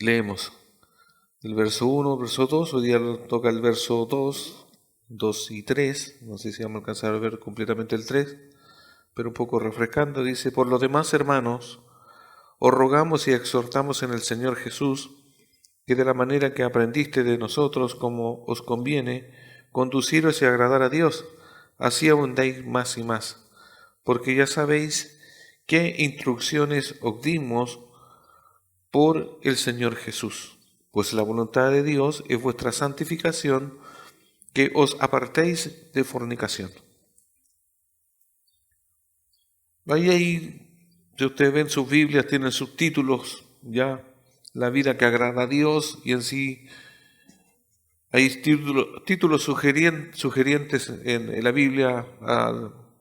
Leemos el verso 1, verso 2, hoy día toca el verso 2, 2 y 3, no sé si vamos a alcanzar a ver completamente el 3, pero un poco refrescando, dice: por lo demás, hermanos, os rogamos y exhortamos en el Señor Jesús, que de la manera que aprendiste de nosotros, como os conviene, conduciros y agradar a Dios, así abundéis más y más, porque ya sabéis qué instrucciones os dimos por el Señor Jesús. Pues la voluntad de Dios es vuestra santificación, que os apartéis de fornicación. Ahí, si ustedes ven sus Biblias, tienen subtítulos, ya, la vida que agrada a Dios, y en sí hay títulos sugerientes en la Biblia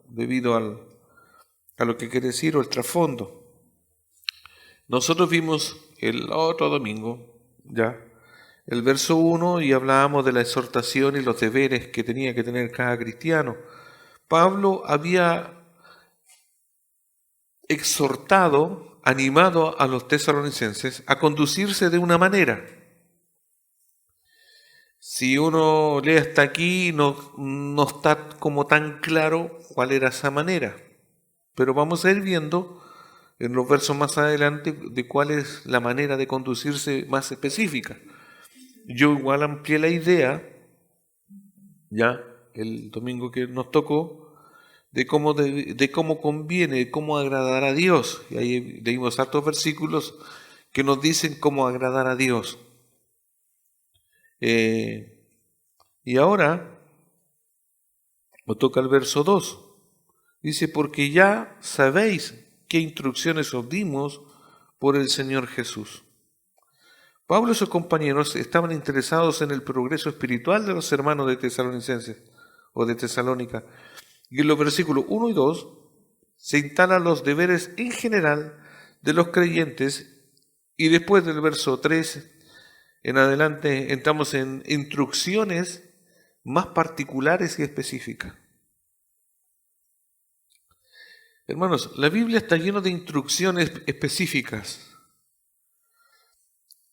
debido a lo que quiere decir o el trasfondo. Nosotros vimos el otro domingo, ya, el verso 1, y hablábamos de la exhortación y los deberes que tenía que tener cada cristiano. Pablo había exhortado, animado a los tesalonicenses a conducirse de una manera. Si uno lee hasta aquí, no está como tan claro cuál era esa manera, pero vamos a ir viendo en los versos más adelante de cuál es la manera de conducirse más específica. Yo igual amplié la idea, ya el domingo que nos tocó, de cómo conviene, de cómo agradar a Dios. Y ahí leímos hartos versículos que nos dicen cómo agradar a Dios. Y ahora nos toca el verso 2. Dice: porque ya sabéis qué instrucciones os dimos por el Señor Jesús. Pablo y sus compañeros estaban interesados en el progreso espiritual de los hermanos de Tesalonicenses o de Tesalónica. Y en los versículos 1 y 2 se instalan los deberes en general de los creyentes, y después del verso 3 en adelante entramos en instrucciones más particulares y específicas. Hermanos, la Biblia está llena de instrucciones específicas.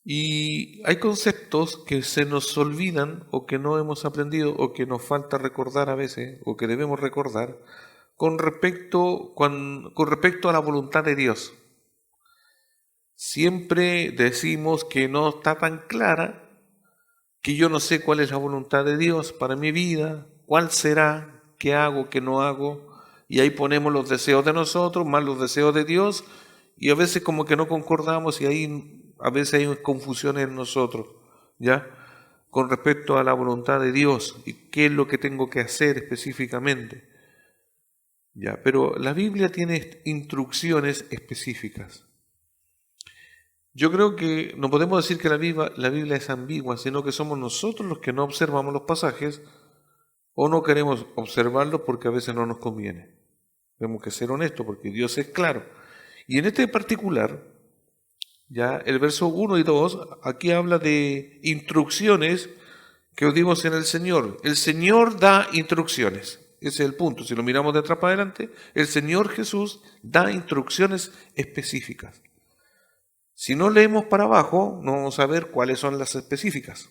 Y hay conceptos que se nos olvidan o que no hemos aprendido o que nos falta recordar a veces o que debemos recordar con respecto a la voluntad de Dios. Siempre decimos que no está tan clara, que yo no sé cuál es la voluntad de Dios para mi vida, cuál será, qué hago, qué no hago, y ahí ponemos los deseos de nosotros más los deseos de Dios, y a veces como que no concordamos y ahí a veces hay confusión en nosotros, ¿ya? Con respecto a la voluntad de Dios y qué es lo que tengo que hacer específicamente. ¿Ya? Pero la Biblia tiene instrucciones específicas. Yo creo que no podemos decir que la Biblia es ambigua, sino que somos nosotros los que no observamos los pasajes o no queremos observarlos porque a veces no nos conviene. Tenemos que ser honestos porque Dios es claro. Y en este particular, ya el verso 1 y 2, aquí habla de instrucciones que os dimos en el Señor. El Señor da instrucciones. Ese es el punto. Si lo miramos de atrás para adelante, el Señor Jesús da instrucciones específicas. Si no leemos para abajo, no vamos a ver cuáles son las específicas.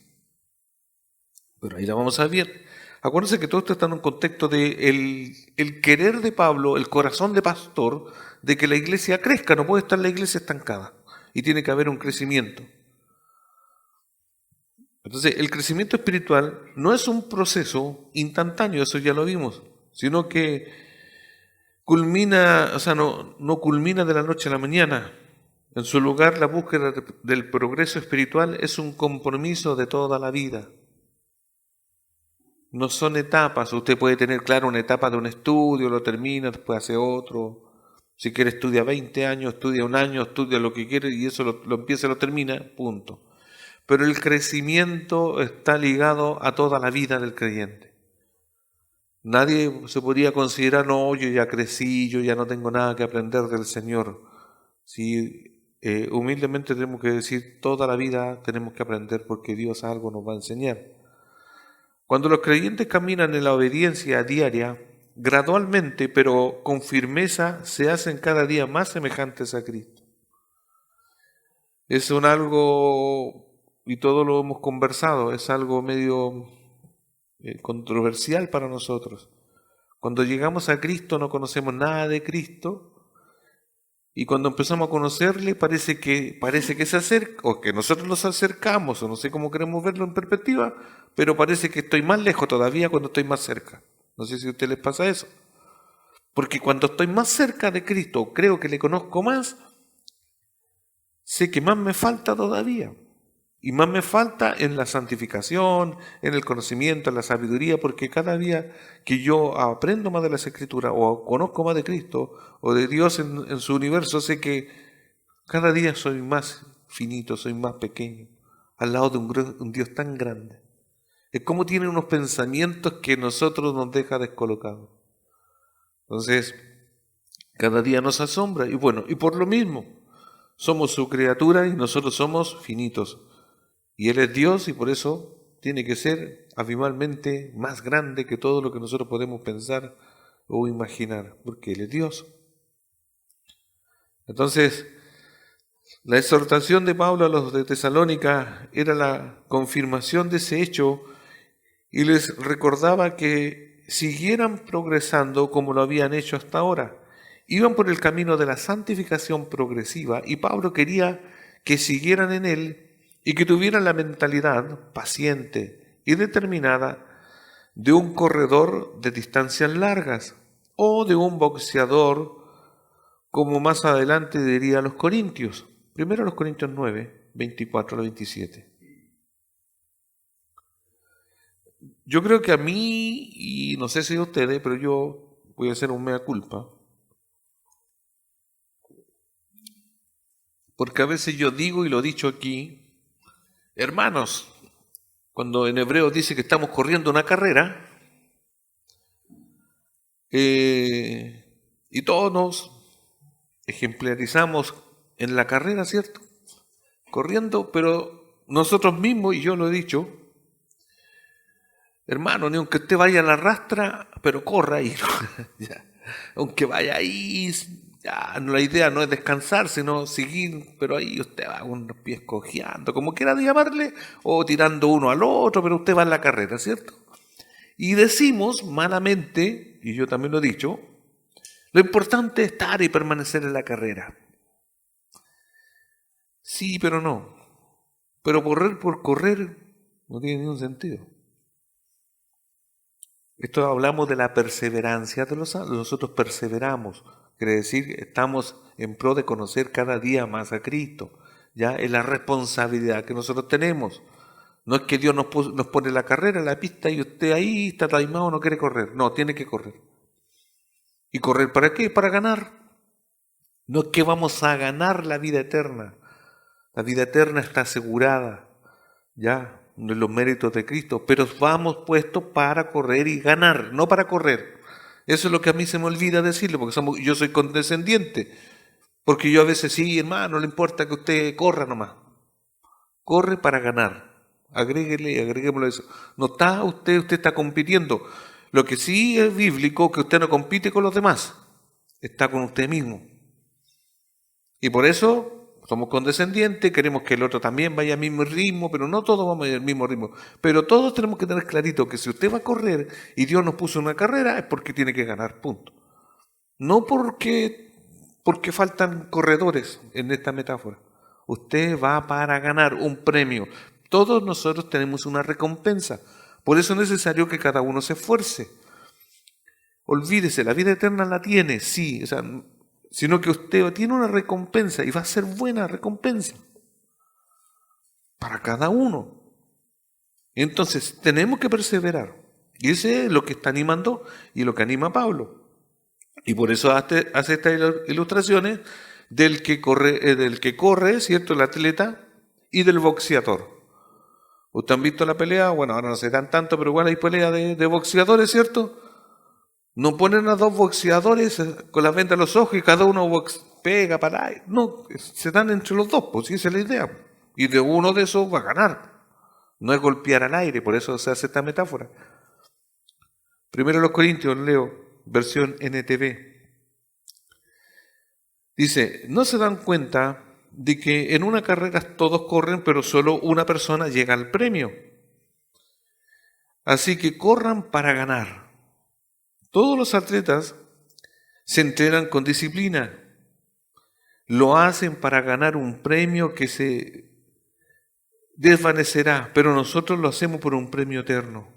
Pero ahí la vamos a ver. Acuérdense que todo esto está en un contexto de el querer de Pablo, el corazón de pastor, de que la iglesia crezca. No puede estar la iglesia estancada y tiene que haber un crecimiento. Entonces, el crecimiento espiritual no es un proceso instantáneo, eso ya lo vimos, sino que culmina, o sea, no culmina de la noche a la mañana. En su lugar, la búsqueda del progreso espiritual es un compromiso de toda la vida. No son etapas. Usted puede tener, claro, una etapa de un estudio, lo termina, después hace otro. Si quiere estudia 20 años, estudia un año, estudia lo que quiere y eso lo empieza y lo termina, punto. Pero el crecimiento está ligado a toda la vida del creyente. Nadie se podría considerar, no, yo ya crecí, yo ya no tengo nada que aprender del Señor. Si humildemente tenemos que decir, toda la vida tenemos que aprender porque Dios algo nos va a enseñar. Cuando los creyentes caminan en la obediencia diaria, gradualmente, pero con firmeza, se hacen cada día más semejantes a Cristo. Es un algo, y todo lo hemos conversado, es algo medio controversial para nosotros. Cuando llegamos a Cristo no conocemos nada de Cristo, y cuando empezamos a conocerle parece que se acerca, o que nosotros nos acercamos, o no sé cómo queremos verlo en perspectiva, pero parece que estoy más lejos todavía cuando estoy más cerca. No sé si a ustedes les pasa eso. Porque cuando estoy más cerca de Cristo, creo que le conozco más, sé que más me falta todavía. Y más me falta en la santificación, en el conocimiento, en la sabiduría, porque cada día que yo aprendo más de las Escrituras, o conozco más de Cristo, o de Dios en su universo, sé que cada día soy más finito, soy más pequeño, al lado de un Dios tan grande. Es como tiene unos pensamientos que nosotros nos deja descolocados. Entonces, cada día nos asombra. Y bueno, y por lo mismo, somos su criatura y nosotros somos finitos. Y Él es Dios y por eso tiene que ser abismalmente más grande que todo lo que nosotros podemos pensar o imaginar, porque Él es Dios. Entonces, la exhortación de Pablo a los de Tesalónica era la confirmación de ese hecho y les recordaba que siguieran progresando como lo habían hecho hasta ahora. Iban por el camino de la santificación progresiva y Pablo quería que siguieran en él y que tuvieran la mentalidad paciente y determinada de un corredor de distancias largas o de un boxeador, como más adelante diría a los Corintios. Primero los Corintios 9, 24 al 27. Yo creo que a mí, y no sé si a ustedes, pero yo voy a hacer un mea culpa, porque a veces yo digo, y lo he dicho aquí, hermanos, cuando en hebreo dice que estamos corriendo una carrera, y todos nos ejemplarizamos en la carrera, ¿cierto? Corriendo, pero nosotros mismos, y yo lo he dicho, hermano, ni aunque usted vaya a la rastra, pero corra ahí, ¿no? Ya. Aunque vaya ahí, ya, la idea no es descansar, sino seguir, pero ahí usted va con los pies cojeando, como quiera llamarle, o tirando uno al otro, pero usted va en la carrera, ¿cierto? Y decimos malamente, y yo también lo he dicho, lo importante es estar y permanecer en la carrera. Sí, pero no. Pero correr por correr no tiene ningún sentido. Esto hablamos de la perseverancia de los santos. Nosotros perseveramos, quiere decir, estamos en pro de conocer cada día más a Cristo. Ya es la responsabilidad que nosotros tenemos. No es que Dios nos pone la carrera, la pista y usted ahí está taimado, no quiere correr. No, tiene que correr. ¿Y correr para qué? Para ganar. No es que vamos a ganar la vida eterna. La vida eterna está asegurada, ya, de los méritos de Cristo, pero vamos puestos para correr y ganar, no para correr. Eso es lo que a mí se me olvida decirle, porque yo soy condescendiente, porque yo a veces sí, hermano, no le importa que usted corra nomás. Corre para ganar. Agréguemelo eso. No está usted está compitiendo. Lo que sí es bíblico, que usted no compite con los demás, está con usted mismo. Y por eso somos condescendientes, queremos que el otro también vaya al mismo ritmo, pero no todos vamos al mismo ritmo. Pero todos tenemos que tener clarito que si usted va a correr y Dios nos puso una carrera, es porque tiene que ganar, punto. No porque faltan corredores en esta metáfora. Usted va para ganar un premio. Todos nosotros tenemos una recompensa. Por eso es necesario que cada uno se esfuerce. Olvídese, la vida eterna la tiene, sí, sino que usted tiene una recompensa y va a ser buena recompensa para cada uno. Entonces, tenemos que perseverar. Y ese es lo que está animando y lo que anima a Pablo. Y por eso hace estas ilustraciones del que corre, ¿cierto? El atleta y del boxeador. ¿Ustedes han visto la pelea? Bueno, ahora no se dan tanto, pero igual hay pelea de boxeadores, ¿cierto? No ponen a dos boxeadores con las vendas en los ojos y cada uno pega para ahí. No, se dan entre los dos, pues esa es la idea. Y de uno de esos va a ganar. No es golpear al aire, por eso se hace esta metáfora. Primero los Corintios, leo, versión NTV. Dice, ¿no se dan cuenta de que en una carrera todos corren, pero solo una persona llega al premio. Así que corran para ganar. Todos los atletas se entrenan con disciplina. Lo hacen para ganar un premio que se desvanecerá, pero nosotros lo hacemos por un premio eterno.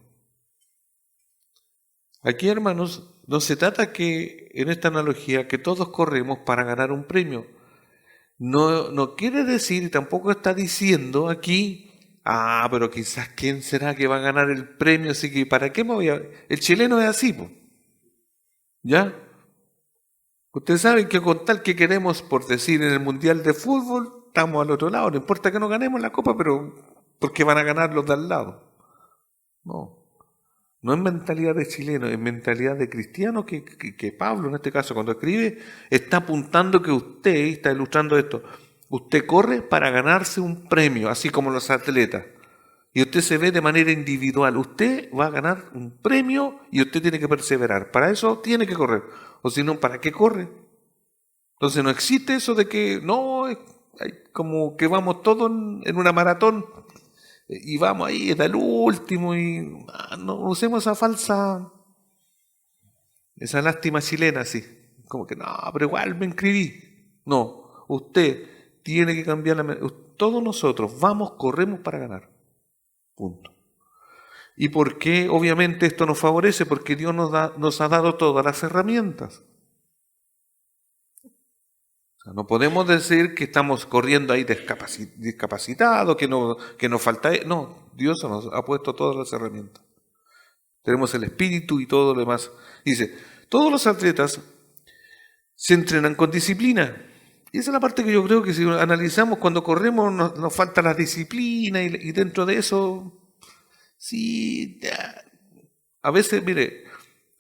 Aquí, hermanos, no se trata que, en esta analogía, que todos corremos para ganar un premio. No quiere decir, y tampoco está diciendo aquí, pero quizás quién será que va a ganar el premio, así que ¿para qué me voy a...? El chileno es así, po. ¿Ya? Ustedes saben que con tal que queremos, por decir, en el Mundial de Fútbol, estamos al otro lado. No importa que no ganemos la Copa, pero porque van a ganar los de al lado. No es mentalidad de chileno, es mentalidad de cristiano que Pablo, en este caso, cuando escribe, está apuntando que usted, está ilustrando esto, usted corre para ganarse un premio, así como los atletas. Y usted se ve de manera individual. Usted va a ganar un premio y usted tiene que perseverar. Para eso tiene que correr. O si no, ¿para qué corre? Entonces no existe eso de que, no, como que vamos todos en una maratón y vamos ahí hasta el último y no usemos esa lástima chilena así. Como que no, pero igual me inscribí. No, usted tiene que cambiar todos nosotros corremos para ganar. Punto. ¿Y por qué? Obviamente esto nos favorece, porque Dios nos ha dado todas las herramientas. O sea, no podemos decir que estamos corriendo ahí discapacitados, que nos falta... No, Dios nos ha puesto todas las herramientas. Tenemos el espíritu y todo lo demás. Dice, todos los atletas se entrenan con disciplina. Y esa es la parte que yo creo que si analizamos cuando corremos nos falta la disciplina y dentro de eso, sí, a veces, mire,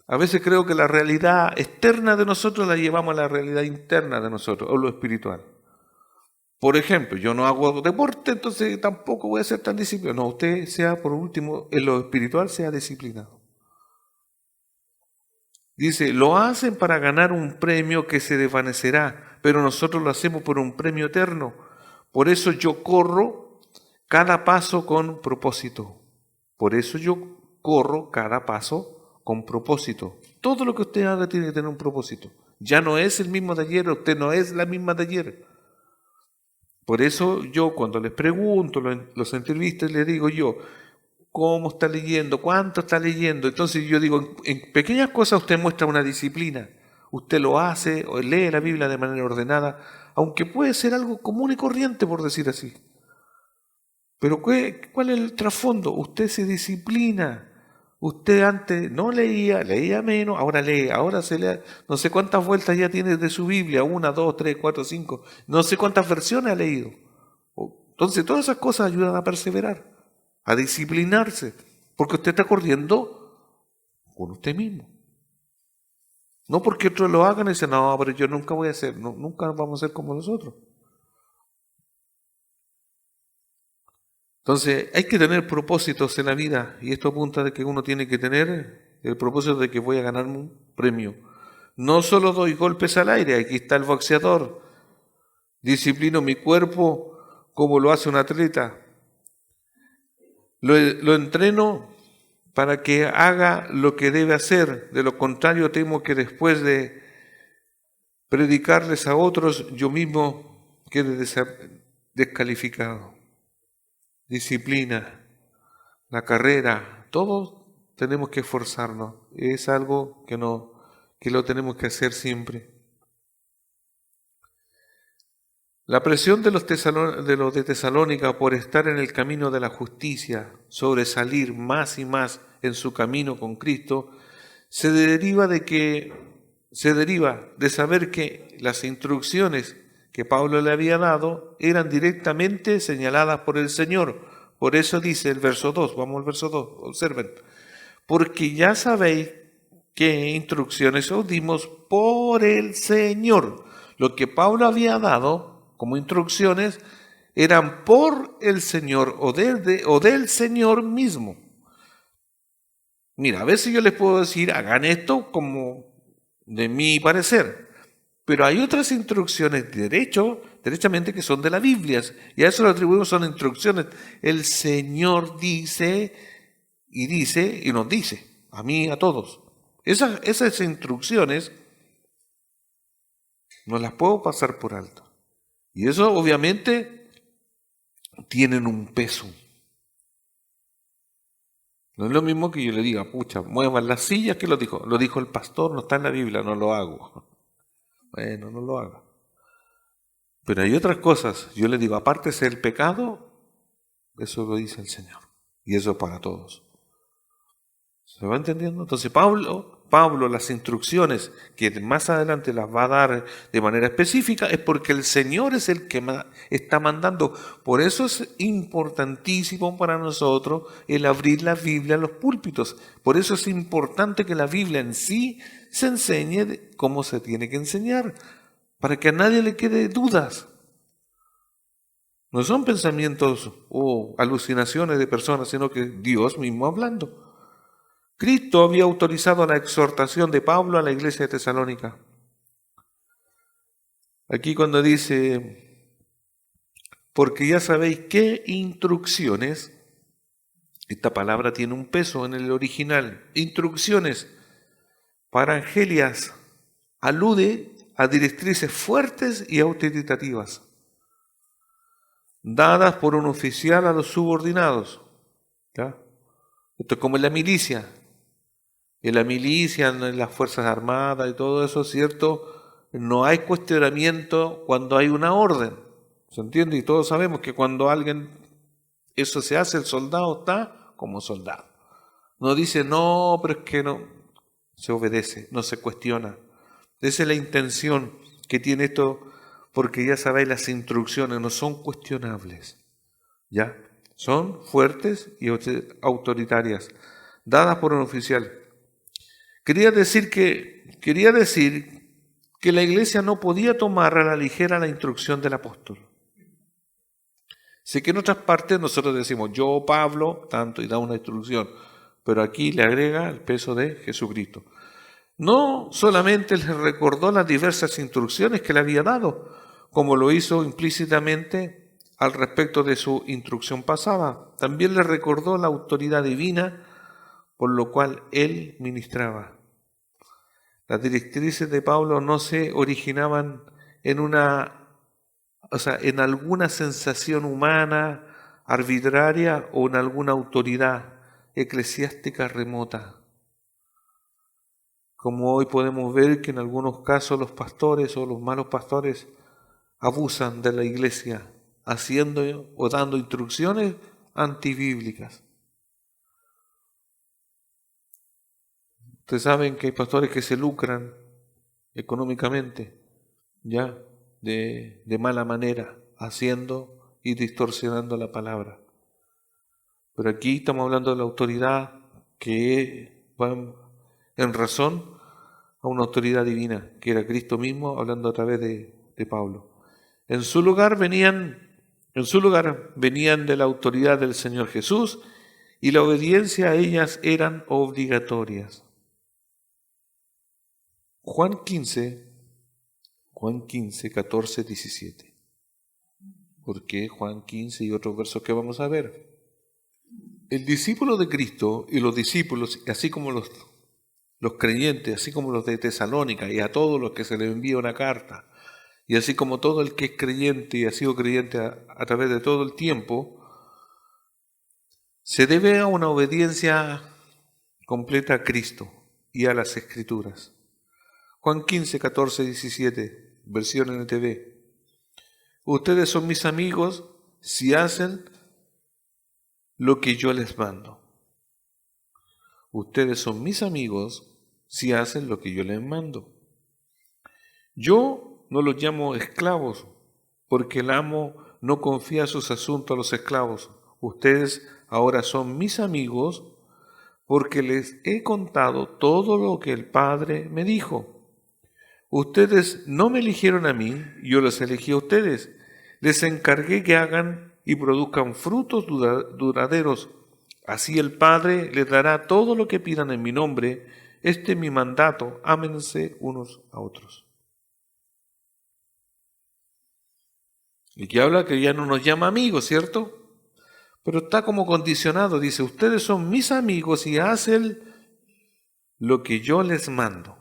a veces creo que la realidad externa de nosotros la llevamos a la realidad interna de nosotros, o lo espiritual. Por ejemplo, yo no hago deporte, entonces tampoco voy a ser tan disciplinado. No, usted sea, por último, en lo espiritual sea disciplinado. Dice, lo hacen para ganar un premio que se desvanecerá, pero nosotros lo hacemos por un premio eterno. Por eso yo corro cada paso con propósito. Por eso yo corro cada paso con propósito. Todo lo que usted haga tiene que tener un propósito. Ya no es el mismo de ayer, usted no es la misma de ayer. Por eso yo cuando les pregunto, los entrevistas, les digo yo, ¿cómo está leyendo? ¿Cuánto está leyendo? Entonces yo digo, en pequeñas cosas usted muestra una disciplina. Usted lo hace, o lee la Biblia de manera ordenada, aunque puede ser algo común y corriente, por decir así. Pero ¿cuál es el trasfondo? Usted se disciplina. Usted antes no leía menos, ahora lee, ahora se lee. No sé cuántas vueltas ya tiene de su Biblia, 1, 2, 3, 4, 5. No sé cuántas versiones ha leído. Entonces todas esas cosas ayudan a perseverar, a disciplinarse, porque usted está corriendo con usted mismo. No porque otros lo hagan y dicen, no, pero yo nunca voy a hacer, no, nunca vamos a ser como nosotros. Entonces hay que tener propósitos en la vida y esto apunta de que uno tiene que tener el propósito de que voy a ganarme un premio. No solo doy golpes al aire, aquí está el boxeador, disciplino mi cuerpo como lo hace un atleta. Lo entreno para que haga lo que debe hacer. De lo contrario, temo que después de predicarles a otros, yo mismo quede descalificado. Disciplina, la carrera, todos tenemos que esforzarnos. Es algo que lo tenemos que hacer siempre. La presión de los de Tesalónica por estar en el camino de la justicia, sobresalir más y más en su camino con Cristo, se deriva de saber que las instrucciones que Pablo le había dado eran directamente señaladas por el Señor. Por eso dice el verso 2, vamos al verso 2, observen. Porque ya sabéis qué instrucciones os dimos por el Señor. Lo que Pablo había dado como instrucciones eran por el Señor o del Señor mismo. Mira, a veces yo les puedo decir, hagan esto como de mi parecer, pero hay otras instrucciones de derecho derechamente que son de la Biblia. Y a eso lo atribuimos, son instrucciones. El Señor dice y nos dice, a mí, a todos. Esas instrucciones no las puedo pasar por alto. Y eso obviamente tienen un peso. No es lo mismo que yo le diga, pucha, muevan las sillas, ¿qué lo dijo? Lo dijo el pastor, no está en la Biblia, no lo hago. Bueno, no lo haga. Pero hay otras cosas, yo le digo, apártese del pecado, eso lo dice el Señor. Y eso es para todos. ¿Se va entendiendo? Entonces Pablo, las instrucciones que más adelante las va a dar de manera específica es porque el Señor es el que está mandando. Por eso es importantísimo para nosotros el abrir la Biblia a los púlpitos. Por eso es importante que la Biblia en sí se enseñe cómo se tiene que enseñar, para que a nadie le quede dudas. No son pensamientos o alucinaciones de personas, sino que Dios mismo hablando. Cristo había autorizado la exhortación de Pablo a la iglesia de Tesalónica. Aquí cuando dice, porque ya sabéis qué instrucciones, esta palabra tiene un peso en el original, instrucciones para Angelias, alude a directrices fuertes y autoritativas, dadas por un oficial a los subordinados. ¿Ya? Esto es como en la milicia. En la milicia, en las Fuerzas Armadas y todo eso, ¿cierto? No hay cuestionamiento cuando hay una orden. ¿Se entiende? Y todos sabemos que cuando eso se hace, el soldado está como soldado. No dice, no, pero es que no. Se obedece, no se cuestiona. Esa es la intención que tiene esto, porque ya sabéis, las instrucciones no son cuestionables. ¿Ya? Son fuertes y autoritarias, dadas por un oficial. Quería decir que la iglesia no podía tomar a la ligera la instrucción del apóstol. Sé que en otras partes nosotros decimos, yo, Pablo, tanto, y da una instrucción, pero aquí le agrega el peso de Jesucristo. No solamente le recordó las diversas instrucciones que le había dado, como lo hizo implícitamente al respecto de su instrucción pasada, también le recordó la autoridad divina por lo cual él ministraba. Las directrices de Pablo no se originaban en alguna sensación humana, arbitraria o en alguna autoridad eclesiástica remota. Como hoy podemos ver que en algunos casos los pastores o los malos pastores abusan de la iglesia, haciendo o dando instrucciones antibíblicas. Ustedes saben que hay pastores que se lucran económicamente, ya, de mala manera, haciendo y distorsionando la palabra. Pero aquí estamos hablando de la autoridad que va en razón a una autoridad divina, que era Cristo mismo hablando a través de Pablo. En su lugar venían de la autoridad del Señor Jesús y la obediencia a ellas eran obligatorias. Juan 15, 14, 17. ¿Por qué Juan 15 y otros versos que vamos a ver? El discípulo de Cristo y los discípulos, así como los creyentes, así como los de Tesalónica y a todos los que se les envía una carta, y así como todo el que es creyente y ha sido creyente a través de todo el tiempo, se debe a una obediencia completa a Cristo y a las Escrituras. Juan 15, 14, 17, versión NTV. Ustedes son mis amigos si hacen lo que yo les mando. Ustedes son mis amigos si hacen lo que yo les mando. Yo no los llamo esclavos, porque el amo no confía sus asuntos a los esclavos. Ustedes ahora son mis amigos porque les he contado todo lo que el Padre me dijo. Ustedes no me eligieron a mí, yo los elegí a ustedes. Les encargué que hagan y produzcan frutos duraderos. Así el Padre les dará todo lo que pidan en mi nombre. Este es mi mandato, ámense unos a otros. Y que habla que ya no nos llama amigos, ¿cierto? Pero está como condicionado, dice, ustedes son mis amigos y hacen lo que yo les mando.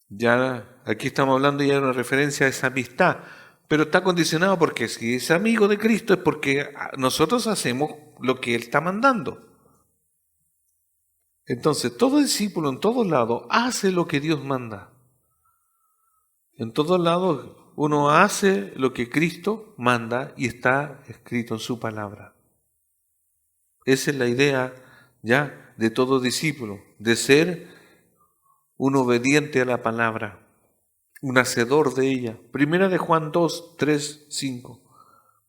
Ya aquí estamos hablando ya de una referencia a esa amistad, pero está condicionado porque si es amigo de Cristo es porque nosotros hacemos lo que Él está mandando. Entonces, todo discípulo en todos lados hace lo que Dios manda. En todos lados uno hace lo que Cristo manda y está escrito en su palabra. Esa es la idea ya de todo discípulo, de ser un obediente a la palabra, un hacedor de ella. Primera de Juan 2, 3, 5.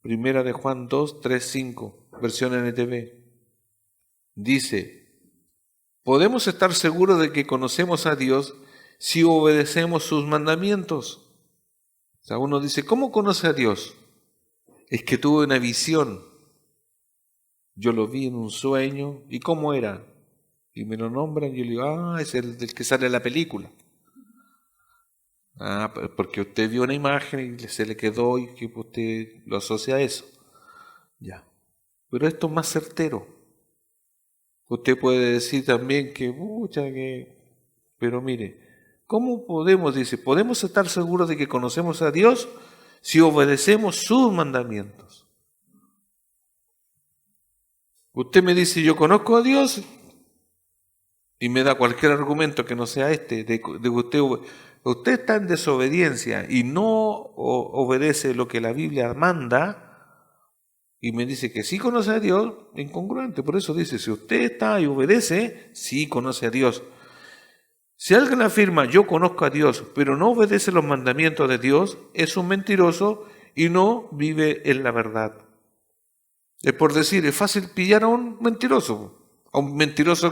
Primera de Juan 2, 3, 5, versión NTV. Dice, podemos estar seguros de que conocemos a Dios si obedecemos sus mandamientos. O sea, uno dice, ¿cómo conoce a Dios? Es que tuve una visión. Yo lo vi en un sueño. ¿Y cómo era? Y me lo nombran y yo le digo, es el del que sale en la película. Porque usted vio una imagen y se le quedó y que usted lo asocia a eso. Ya. Pero esto es más certero. Usted puede decir también pero mire, ¿cómo podemos, dice, podemos estar seguros de que conocemos a Dios si obedecemos sus mandamientos? Usted me dice, yo conozco a Dios y me da cualquier argumento que no sea de que usted está en desobediencia y no obedece lo que la Biblia manda, y me dice que sí conoce a Dios, incongruente. Por eso dice, si usted está y obedece, sí conoce a Dios. Si alguien afirma, yo conozco a Dios, pero no obedece los mandamientos de Dios, es un mentiroso y no vive en la verdad. Es por decir, es fácil pillar a un mentiroso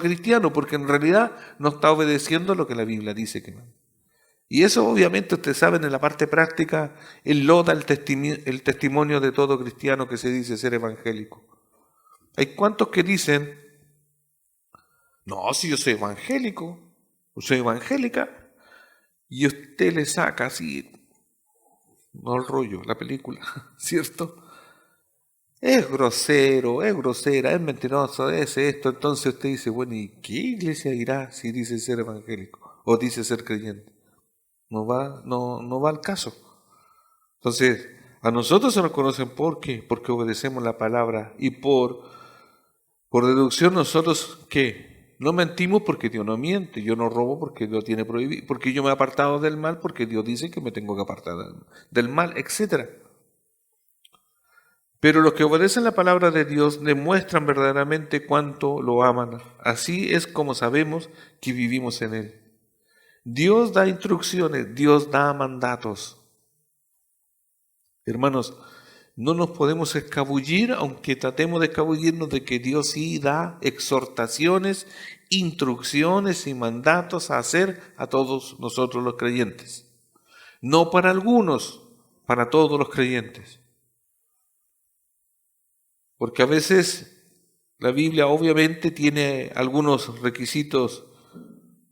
cristiano, porque en realidad no está obedeciendo lo que la Biblia dice que no. Y eso obviamente ustedes saben en la parte práctica, él loda el testimonio de todo cristiano que se dice ser evangélico. Hay cuantos que dicen, no, si yo soy evangélico, o soy evangélica, y usted le saca así, no el rollo, la película, ¿cierto? Es grosero, es grosera, es mentiroso, es esto. Entonces usted dice, bueno, ¿y qué iglesia irá si dice ser evangélico o dice ser creyente? No va al caso. Entonces, a nosotros se nos conocen ¿por qué? Porque obedecemos la palabra y por deducción nosotros, ¿qué? No mentimos porque Dios no miente, yo no robo porque Dios tiene prohibido, porque yo me he apartado del mal porque Dios dice que me tengo que apartar del mal, etc. Pero los que obedecen la palabra de Dios demuestran verdaderamente cuánto lo aman. Así es como sabemos que vivimos en Él. Dios da instrucciones, Dios da mandatos. Hermanos, no nos podemos escabullir, aunque tratemos de escabullirnos, de que Dios sí da exhortaciones, instrucciones y mandatos a hacer a todos nosotros los creyentes. No para algunos, para todos los creyentes. Porque a veces la Biblia obviamente tiene algunos requisitos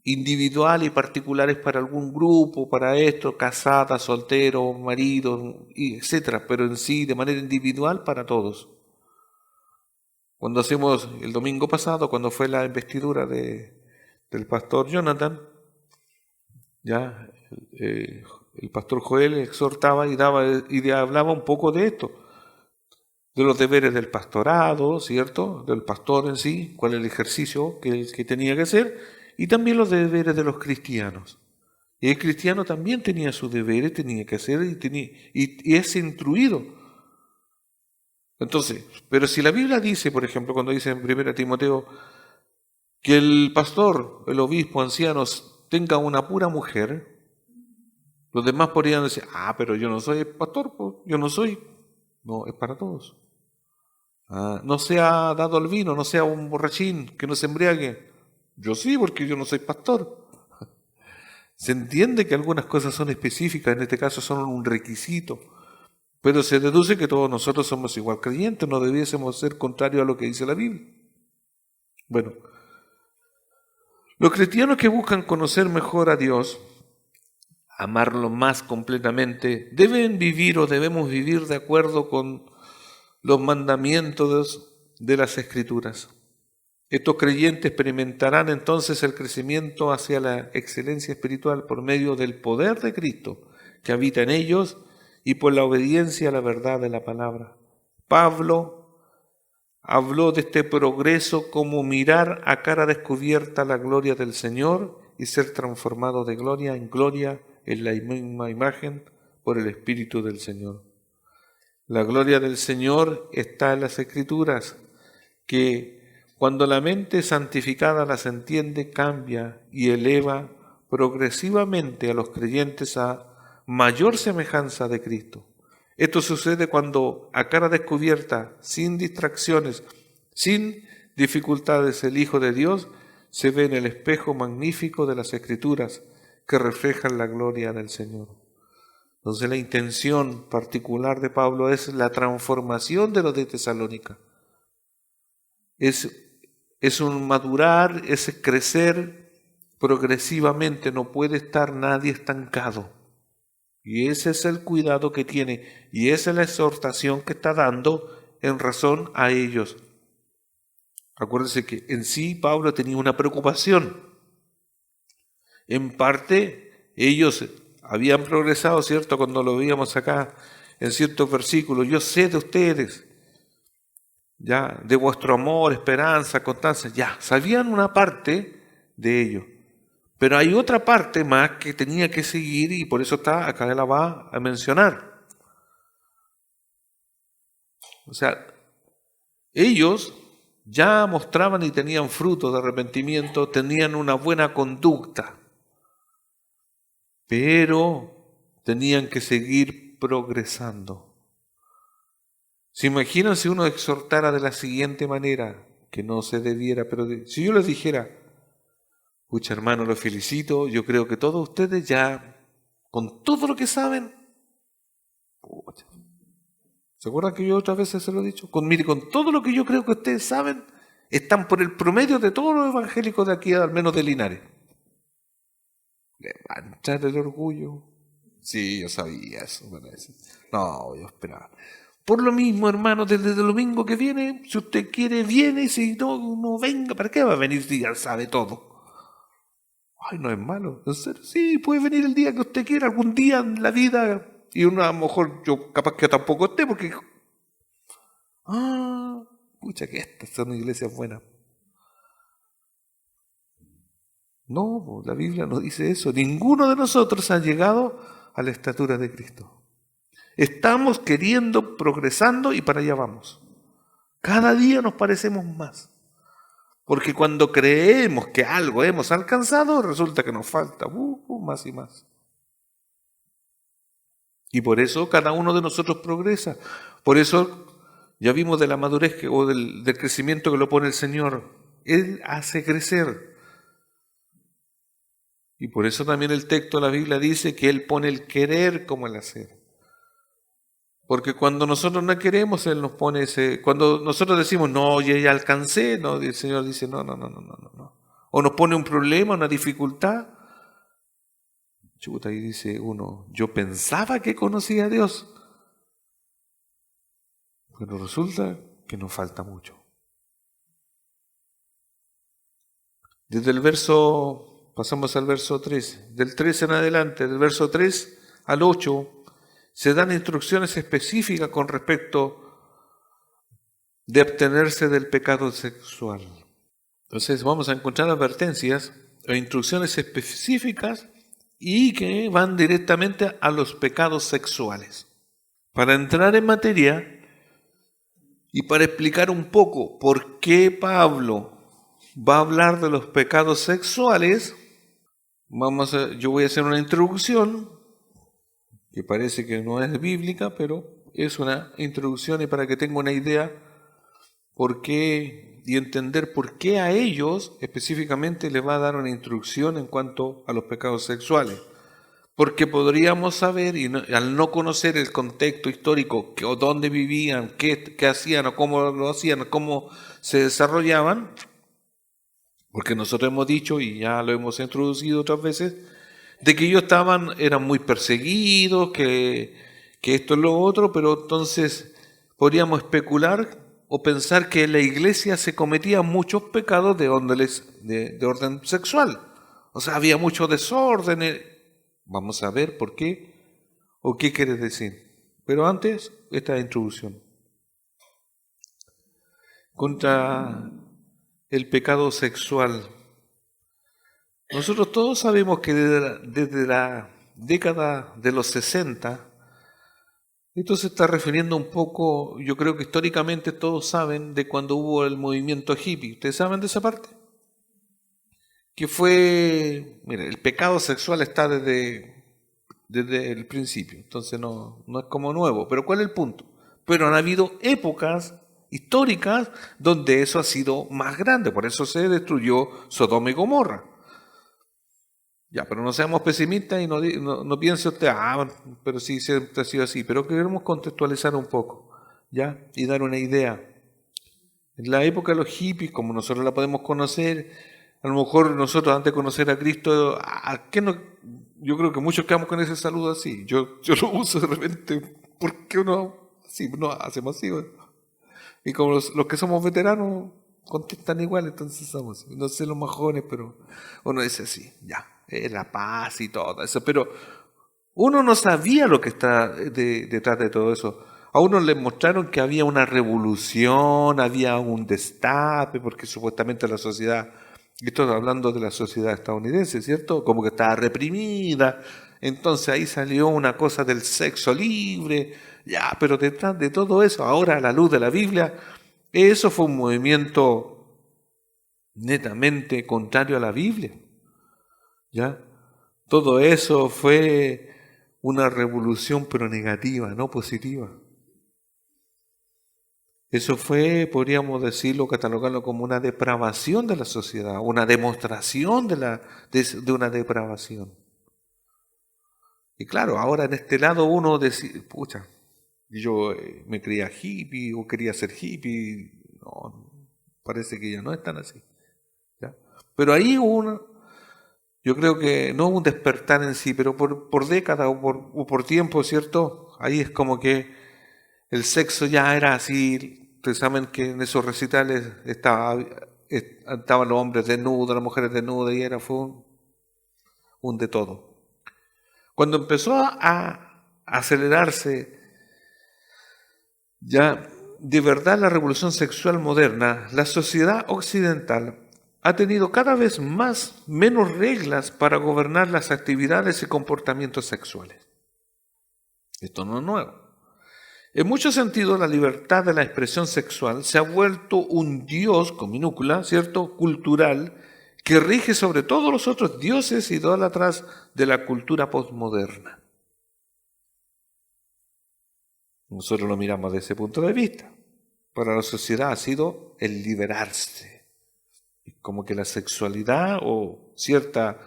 individuales y particulares para algún grupo, para esto, casada, soltero, marido, etc. Pero en sí, de manera individual, para todos. Cuando hacemos el domingo pasado, cuando fue la investidura del pastor Jonathan, ya el pastor Joel exhortaba y hablaba un poco de esto, de los deberes del pastorado, ¿cierto? Del pastor en sí, cuál es el ejercicio que tenía que hacer, y también los deberes de los cristianos. Y el cristiano también tenía sus deberes, tenía que hacer y es instruido. Entonces, pero si la Biblia dice, por ejemplo, cuando dice en 1 Timoteo, que el pastor, el obispo, ancianos, tenga una pura mujer, los demás podrían decir, pero yo no soy pastor, pues, yo no soy. No, es para todos. No sea dado al vino, no sea un borrachín, que no se embriague. Yo sí, porque yo no soy pastor. Se entiende que algunas cosas son específicas, en este caso son un requisito, pero se deduce que todos nosotros somos igual creyentes, no debiésemos ser contrarios a lo que dice la Biblia. Bueno, los cristianos que buscan conocer mejor a Dios amarlo más completamente, deben vivir o debemos vivir de acuerdo con los mandamientos de las Escrituras. Estos creyentes experimentarán entonces el crecimiento hacia la excelencia espiritual por medio del poder de Cristo que habita en ellos y por la obediencia a la verdad de la palabra. Pablo habló de este progreso como mirar a cara descubierta la gloria del Señor y ser transformado de gloria en gloria en la misma imagen por el Espíritu del Señor. La gloria del Señor está en las Escrituras, que cuando la mente santificada las entiende, cambia y eleva progresivamente a los creyentes a mayor semejanza de Cristo. Esto sucede cuando a cara descubierta, sin distracciones, sin dificultades, el Hijo de Dios se ve en el espejo magnífico de las Escrituras que reflejan la gloria del Señor. Entonces la intención particular de Pablo es la transformación de los de Tesalónica. Es un madurar, es crecer progresivamente, no puede estar nadie estancado. Y ese es el cuidado que tiene, y esa es la exhortación que está dando en razón a ellos. Acuérdense que en sí Pablo tenía una preocupación. En parte, ellos habían progresado, ¿cierto? Cuando lo veíamos acá en ciertos versículos. Yo sé de ustedes, ya, de vuestro amor, esperanza, constancia. Ya, sabían una parte de ello. Pero hay otra parte más que tenía que seguir y por eso está, acá la va a mencionar. O sea, ellos ya mostraban y tenían frutos de arrepentimiento, tenían una buena conducta, pero tenían que seguir progresando. ¿Se imaginan si uno exhortara de la siguiente manera? Que no se debiera, pero si yo les dijera, escucha hermano, los felicito, yo creo que todos ustedes ya, con todo lo que saben, ¿se acuerdan que yo otras veces se lo he dicho? Mire, con todo lo que yo creo que ustedes saben, están por el promedio de todos los evangélicos de aquí, al menos de Linares. Levantar el orgullo. Sí, yo sabía eso. No, yo esperaba. Por lo mismo, hermano, desde el domingo que viene, si usted quiere, viene, si no, no venga. ¿Para qué va a venir si ya sabe todo? Ay, no es malo. ¿En serio? Sí, puede venir el día que usted quiera, algún día en la vida. Y a lo mejor yo capaz que tampoco esté, porque... pucha, que estas son iglesias buenas. No, la Biblia no dice eso. Ninguno de nosotros ha llegado a la estatura de Cristo. Estamos queriendo, progresando y para allá vamos. Cada día nos parecemos más. Porque cuando creemos que algo hemos alcanzado, resulta que nos falta más y más. Y por eso cada uno de nosotros progresa. Por eso ya vimos de la madurez o del crecimiento que lo pone el Señor. Él hace crecer. Y por eso también el texto de la Biblia dice que Él pone el querer como el hacer. Porque cuando nosotros no queremos, Él nos pone ese... Cuando nosotros decimos, no, ya alcancé, no, y el Señor dice, no. O nos pone un problema, una dificultad. Chuta, y dice uno, yo pensaba que conocía a Dios. Pero resulta que nos falta mucho. Desde el verso, pasamos al verso 3, del 3 en adelante, del verso 3 al 8, se dan instrucciones específicas con respecto de abstenerse del pecado sexual. Entonces vamos a encontrar advertencias o instrucciones específicas y que van directamente a los pecados sexuales. Para entrar en materia y para explicar un poco por qué Pablo va a hablar de los pecados sexuales, yo voy a hacer una introducción que parece que no es bíblica, pero es una introducción y para que tenga una idea por qué y entender por qué a ellos específicamente les va a dar una instrucción en cuanto a los pecados sexuales. Porque podríamos saber, y al no conocer el contexto histórico, o dónde vivían, qué hacían, o cómo lo hacían, o cómo se desarrollaban, porque nosotros hemos dicho, y ya lo hemos introducido otras veces, de que ellos eran muy perseguidos, que esto es lo otro, pero entonces podríamos especular o pensar que en la iglesia se cometían muchos pecados de orden sexual. O sea, había mucho desorden. Vamos a ver por qué o qué quiere decir. Pero antes, esta introducción. Contra el pecado sexual. Nosotros todos sabemos que desde la década de los 60, esto se está refiriendo un poco, yo creo que históricamente todos saben de cuando hubo el movimiento hippie. ¿Ustedes saben de esa parte? Que fue, mire, el pecado sexual está desde el principio, entonces no es como nuevo. Pero ¿cuál es el punto? Pero han habido épocas históricas donde eso ha sido más grande, por eso se destruyó Sodoma y Gomorra. Ya, pero no seamos pesimistas y no piense usted, pero sí siempre ha sido así. Pero queremos contextualizar un poco, ¿ya? Y dar una idea. En la época de los hippies, como nosotros la podemos conocer, a lo mejor nosotros antes de conocer a Cristo, yo creo que muchos quedamos con ese saludo así. Yo lo uso de repente porque uno hacemos así. ¿No? Y como los que somos veteranos contestan igual, entonces somos, no sé los más jóvenes, pero uno dice así, ya. La paz y todo eso, pero uno no sabía lo que está detrás de todo eso. A uno le mostraron que había una revolución, había un destape, porque supuestamente la sociedad, estoy hablando de la sociedad estadounidense, ¿cierto? Como que estaba reprimida, entonces ahí salió una cosa del sexo libre, ya, pero detrás de todo eso, ahora a la luz de la Biblia, eso fue un movimiento netamente contrario a la Biblia. ¿Ya? Todo eso fue una revolución pero negativa, no positiva. Eso fue, podríamos decirlo, catalogarlo como una depravación de la sociedad, una demostración de una depravación. Y claro, ahora en este lado uno decide, pucha, yo me creía hippie o quería ser hippie, no, parece que ya no es tan así. ¿Ya? Pero ahí yo creo que no un despertar en sí, pero por décadas o por tiempo, ¿cierto? Ahí es como que el sexo ya era así. Ustedes saben que en esos recitales estaban los hombres desnudos, las mujeres desnudas, y fue un de todo. Cuando empezó a acelerarse ya de verdad la revolución sexual moderna, la sociedad occidental ha tenido cada vez menos reglas para gobernar las actividades y comportamientos sexuales. Esto no es nuevo. En muchos sentidos, la libertad de la expresión sexual se ha vuelto un dios, con minúscula, ¿cierto?, cultural, que rige sobre todos los otros dioses idólatras de la cultura postmoderna. Nosotros lo miramos desde ese punto de vista. Para la sociedad ha sido el liberarse. Como que la sexualidad o cierta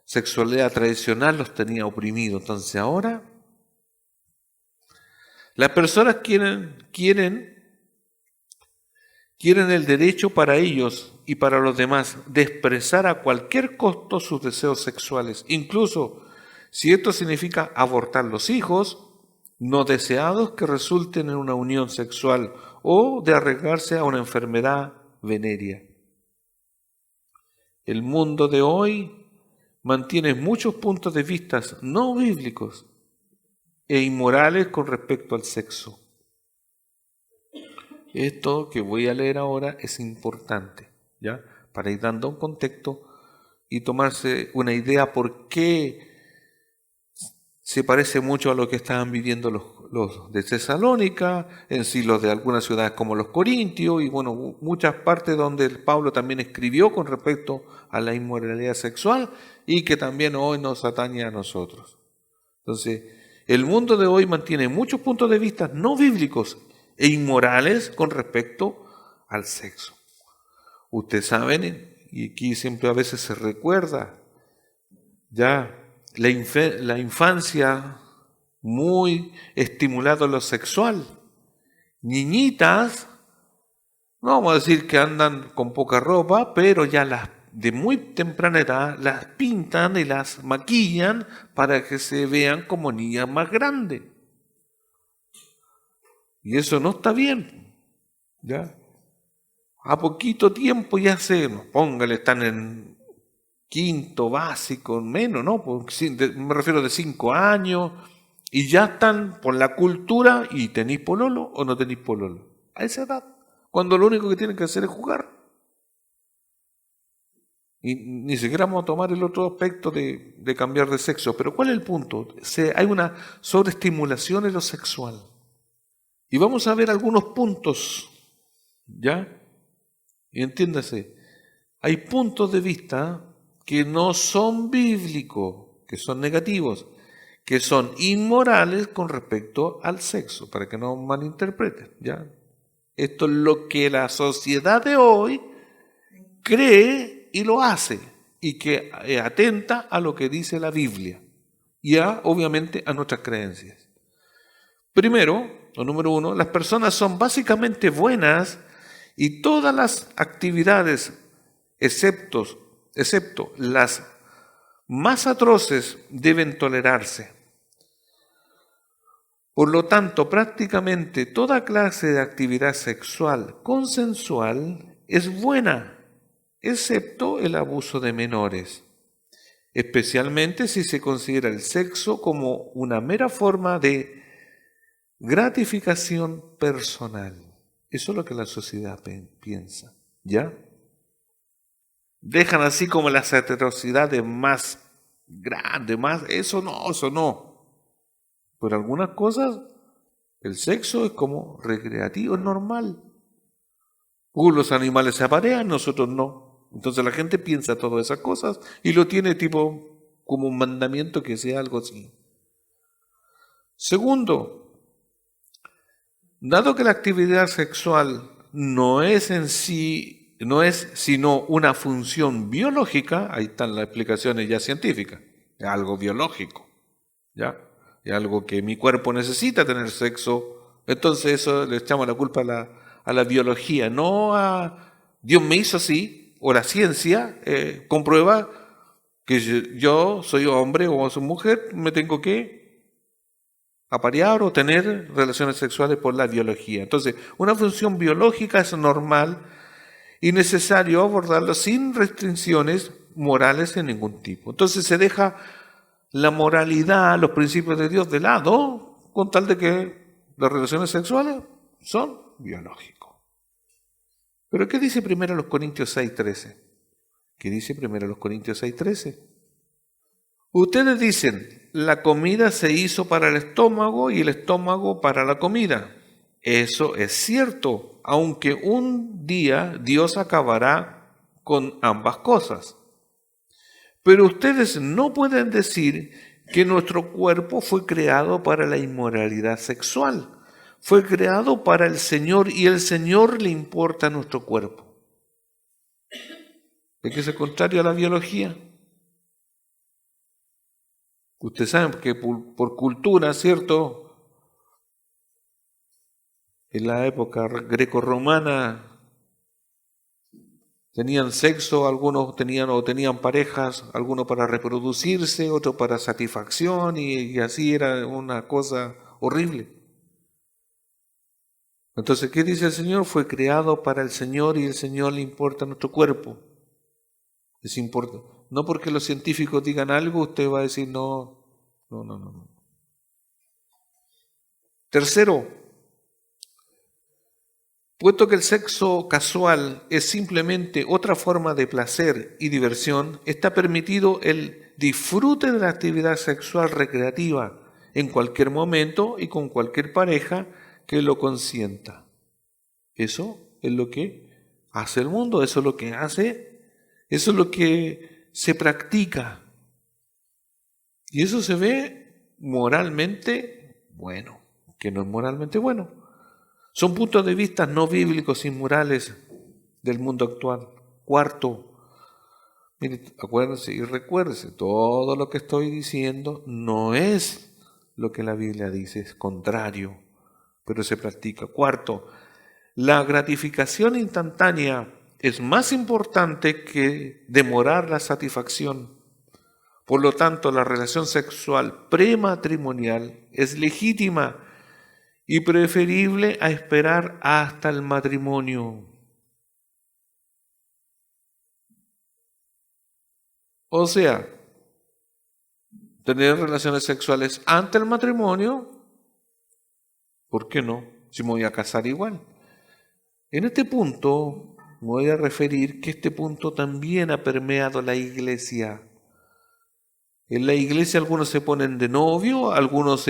sexualidad tradicional los tenía oprimidos. Entonces ahora las personas quieren el derecho para ellos y para los demás de expresar a cualquier costo sus deseos sexuales, incluso si esto significa abortar los hijos no deseados que resulten en una unión sexual o de arriesgarse a una enfermedad venérea. El mundo de hoy mantiene muchos puntos de vista no bíblicos e inmorales con respecto al sexo. Esto que voy a leer ahora es importante, ¿ya? Para ir dando un contexto y tomarse una idea por qué se parece mucho a lo que estaban viviendo los de Tesalónica, en sí los de algunas ciudades como los Corintios, y bueno, muchas partes donde Pablo también escribió con respecto a la inmoralidad sexual y que también hoy nos atañe a nosotros. Entonces, el mundo de hoy mantiene muchos puntos de vista no bíblicos e inmorales con respecto al sexo. Ustedes saben, y aquí siempre a veces se recuerda, ya la infancia muy estimulada en lo sexual. Niñitas, no vamos a decir que andan con poca ropa, pero ya de muy temprana edad las pintan y las maquillan para que se vean como niñas más grandes. Y eso no está bien, ¿ya? A poquito tiempo ya póngale, están en quinto básico, menos, ¿no? Me refiero de 5 años, y ya están por la cultura, y ¿tenéis pololo o no tenéis pololo? A esa edad, cuando lo único que tienen que hacer es jugar. Y ni siquiera vamos a tomar el otro aspecto de cambiar de sexo. Pero ¿cuál es el punto? Hay una sobreestimulación en lo sexual. Y vamos a ver algunos puntos, ¿ya? Y entiéndase, hay puntos de vista que no son bíblicos, que son negativos, que son inmorales con respecto al sexo, para que no malinterpreten, ¿ya? Esto es lo que la sociedad de hoy cree y lo hace, y que atenta a lo que dice la Biblia, y obviamente a nuestras creencias. Primero, o número uno, las personas son básicamente buenas y todas las actividades, excepto las más atroces, deben tolerarse. Por lo tanto, prácticamente toda clase de actividad sexual consensual es buena, excepto el abuso de menores, especialmente si se considera el sexo como una mera forma de gratificación personal. Eso es lo que la sociedad piensa, ¿ya? Dejan así como las atrocidades más grandes, eso no. Por algunas cosas, el sexo es como recreativo, es normal. Los animales se aparean, nosotros no. Entonces la gente piensa todas esas cosas y lo tiene tipo como un mandamiento que sea algo así. Segundo, dado que la actividad sexual no es sino una función biológica, ahí están las explicaciones ya científicas, es algo biológico, ¿ya? Es algo que mi cuerpo necesita tener sexo, entonces eso le echamos la culpa a la biología, no a Dios me hizo así, o la ciencia comprueba que yo soy hombre o soy mujer, me tengo que aparear o tener relaciones sexuales por la biología. Entonces, una función biológica es normal y necesario abordarlo sin restricciones morales de ningún tipo. Entonces se deja la moralidad, los principios de Dios de lado, con tal de que las relaciones sexuales son biológicos. ¿Pero qué dice primero los Corintios 6:13? ¿Qué dice primero los Corintios 6:13? Ustedes dicen, la comida se hizo para el estómago y el estómago para la comida. Eso es cierto, aunque un día Dios acabará con ambas cosas. Pero ustedes no pueden decir que nuestro cuerpo fue creado para la inmoralidad sexual. Fue creado para el Señor y el Señor le importa nuestro cuerpo. ¿Es que es el contrario a la biología? Ustedes saben que por cultura, ¿cierto? En la época greco-romana tenían sexo, algunos tenían parejas, algunos para reproducirse, otros para satisfacción, y así era una cosa horrible. Entonces, ¿qué dice el Señor? Fue creado para el Señor y el Señor le importa nuestro cuerpo. Es importante. No porque los científicos digan algo, usted va a decir no. Tercero, puesto que el sexo casual es simplemente otra forma de placer y diversión, está permitido el disfrute de la actividad sexual recreativa en cualquier momento y con cualquier pareja que lo consienta. Eso es lo que hace el mundo, eso es lo que se practica. Y eso se ve moralmente bueno, que no es moralmente bueno. Son puntos de vista no bíblicos y morales del mundo actual. Cuarto, mire, acuérdense y recuérdense, todo lo que estoy diciendo no es lo que la Biblia dice, es contrario, pero se practica. Cuarto, la gratificación instantánea es más importante que demorar la satisfacción. Por lo tanto, la relación sexual prematrimonial es legítima y preferible a esperar hasta el matrimonio. O sea, tener relaciones sexuales antes del matrimonio, ¿por qué no? Si me voy a casar igual. En este punto, me voy a referir que este punto también ha permeado la iglesia. En la iglesia algunos se ponen de novio, algunos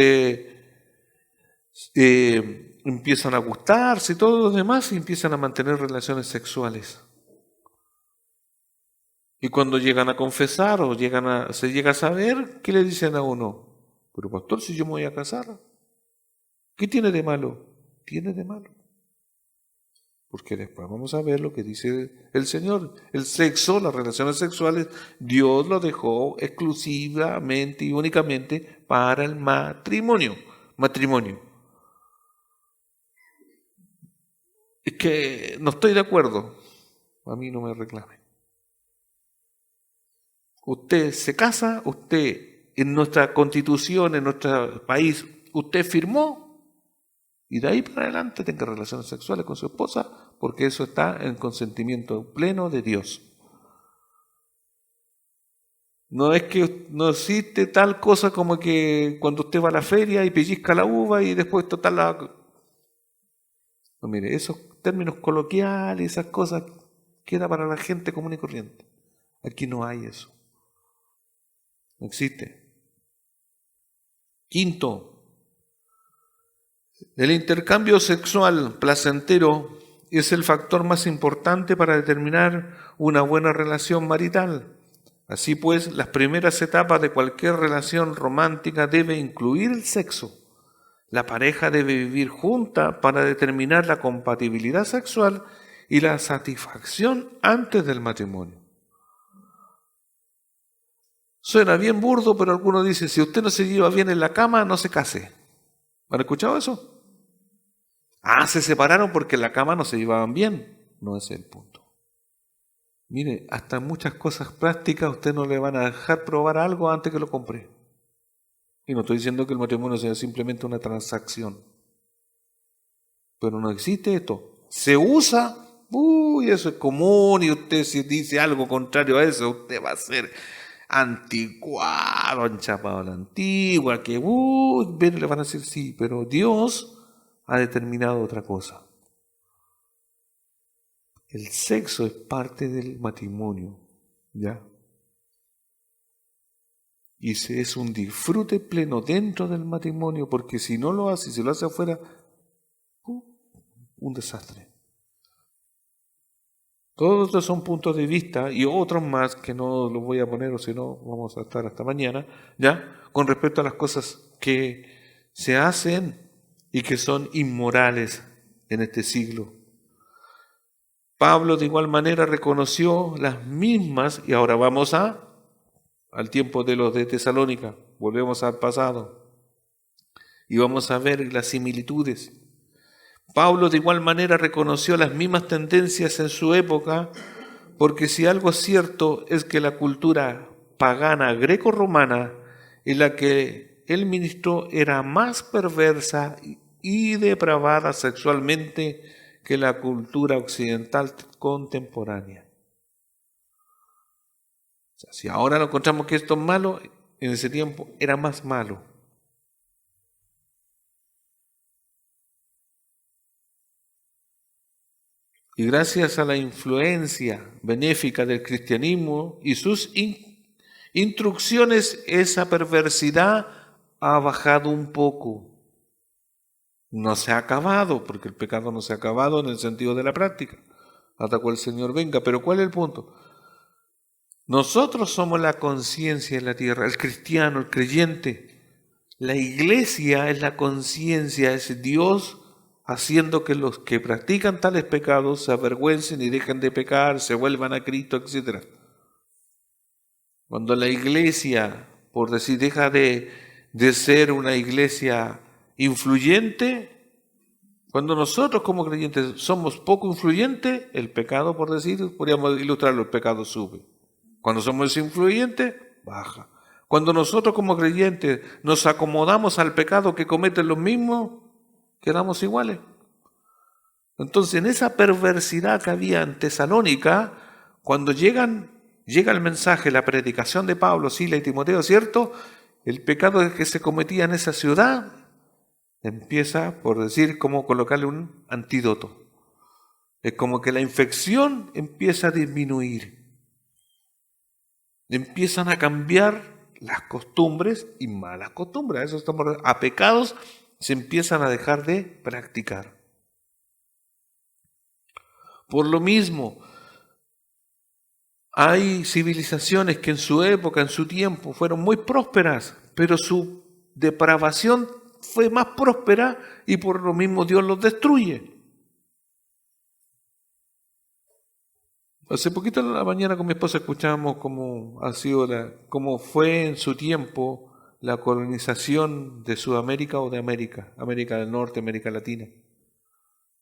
empiezan a gustarse y todos los demás empiezan a mantener relaciones sexuales. Y cuando llegan a confesar o se llega a saber, ¿qué le dicen a uno? Pero pastor, si yo me voy a casar, ¿qué tiene de malo? Tiene de malo. Porque después vamos a ver lo que dice el Señor. El sexo, las relaciones sexuales, Dios lo dejó exclusivamente y únicamente para el matrimonio. Matrimonio. Es que no estoy de acuerdo. A mí no me reclame. Usted se casa, usted en nuestra constitución, en nuestro país, usted firmó y de ahí para adelante tenga relaciones sexuales con su esposa porque eso está en consentimiento pleno de Dios. No es que no existe tal cosa como que cuando usted va a la feria y pellizca la uva y después total la... No, mire, esos términos coloquiales, esas cosas, queda para la gente común y corriente. Aquí no hay eso. No existe. Quinto, el intercambio sexual placentero es el factor más importante para determinar una buena relación marital. Así pues, las primeras etapas de cualquier relación romántica deben incluir el sexo. La pareja debe vivir junta para determinar la compatibilidad sexual y la satisfacción antes del matrimonio. Suena bien burdo, pero algunos dicen, si usted no se lleva bien en la cama, no se case. ¿Han escuchado eso? Ah, se separaron porque en la cama no se llevaban bien. No es el punto. Mire, hasta muchas cosas prácticas usted no le van a dejar probar algo antes que lo compre. Y no estoy diciendo que el matrimonio sea simplemente una transacción. Pero no existe esto. Se usa, eso es común y usted si dice algo contrario a eso, usted va a ser anticuado, enchapado a la antigua, que le van a decir sí, pero Dios ha determinado otra cosa. El sexo es parte del matrimonio, ¿ya? Y es un disfrute pleno dentro del matrimonio, porque si no lo hace, si lo hace afuera, un desastre. Todos estos son puntos de vista y otros más que no los voy a poner o si no vamos a estar hasta mañana, ¿ya? Con respecto a las cosas que se hacen y que son inmorales en este siglo. Pablo de igual manera reconoció las mismas, y ahora vamos al tiempo de los de Tesalónica, volvemos al pasado y vamos a ver las similitudes. Pablo de igual manera reconoció las mismas tendencias en su época, porque si algo es cierto es que la cultura pagana greco-romana en la que él ministró era más perversa y depravada sexualmente que la cultura occidental contemporánea. O sea, si ahora lo encontramos que esto es malo, en ese tiempo era más malo. Y gracias a la influencia benéfica del cristianismo y sus instrucciones, esa perversidad ha bajado un poco. No se ha acabado, porque el pecado no se ha acabado en el sentido de la práctica, hasta que el Señor venga. Pero ¿cuál es el punto? Nosotros somos la conciencia en la tierra, el cristiano, el creyente. La iglesia es la conciencia, es Dios haciendo que los que practican tales pecados se avergüencen y dejen de pecar, se vuelvan a Cristo, etc. Cuando la iglesia, por decir, deja de ser una iglesia influyente, Cuando nosotros como creyentes somos poco influyentes, el pecado, por decir, podríamos ilustrarlo, el pecado sube. Cuando somos influyentes, baja. Cuando nosotros como creyentes nos acomodamos al pecado que cometen los mismos, quedamos iguales. Entonces, en esa perversidad que había en Tesalónica, cuando llega el mensaje, la predicación de Pablo, Silas y Timoteo, ¿cierto? El pecado que se cometía en esa ciudad empieza, por decir, como colocarle un antídoto. Es como que la infección empieza a disminuir. Empiezan a cambiar las costumbres y malas costumbres. A eso estamos, a pecados se empiezan a dejar de practicar. Por lo mismo, hay civilizaciones que en su época, en su tiempo, fueron muy prósperas, pero su depravación fue más próspera y por lo mismo Dios los destruye. Hace poquito en la mañana con mi esposa escuchábamos cómo fue en su tiempo la colonización de Sudamérica o de América, América del Norte, América Latina.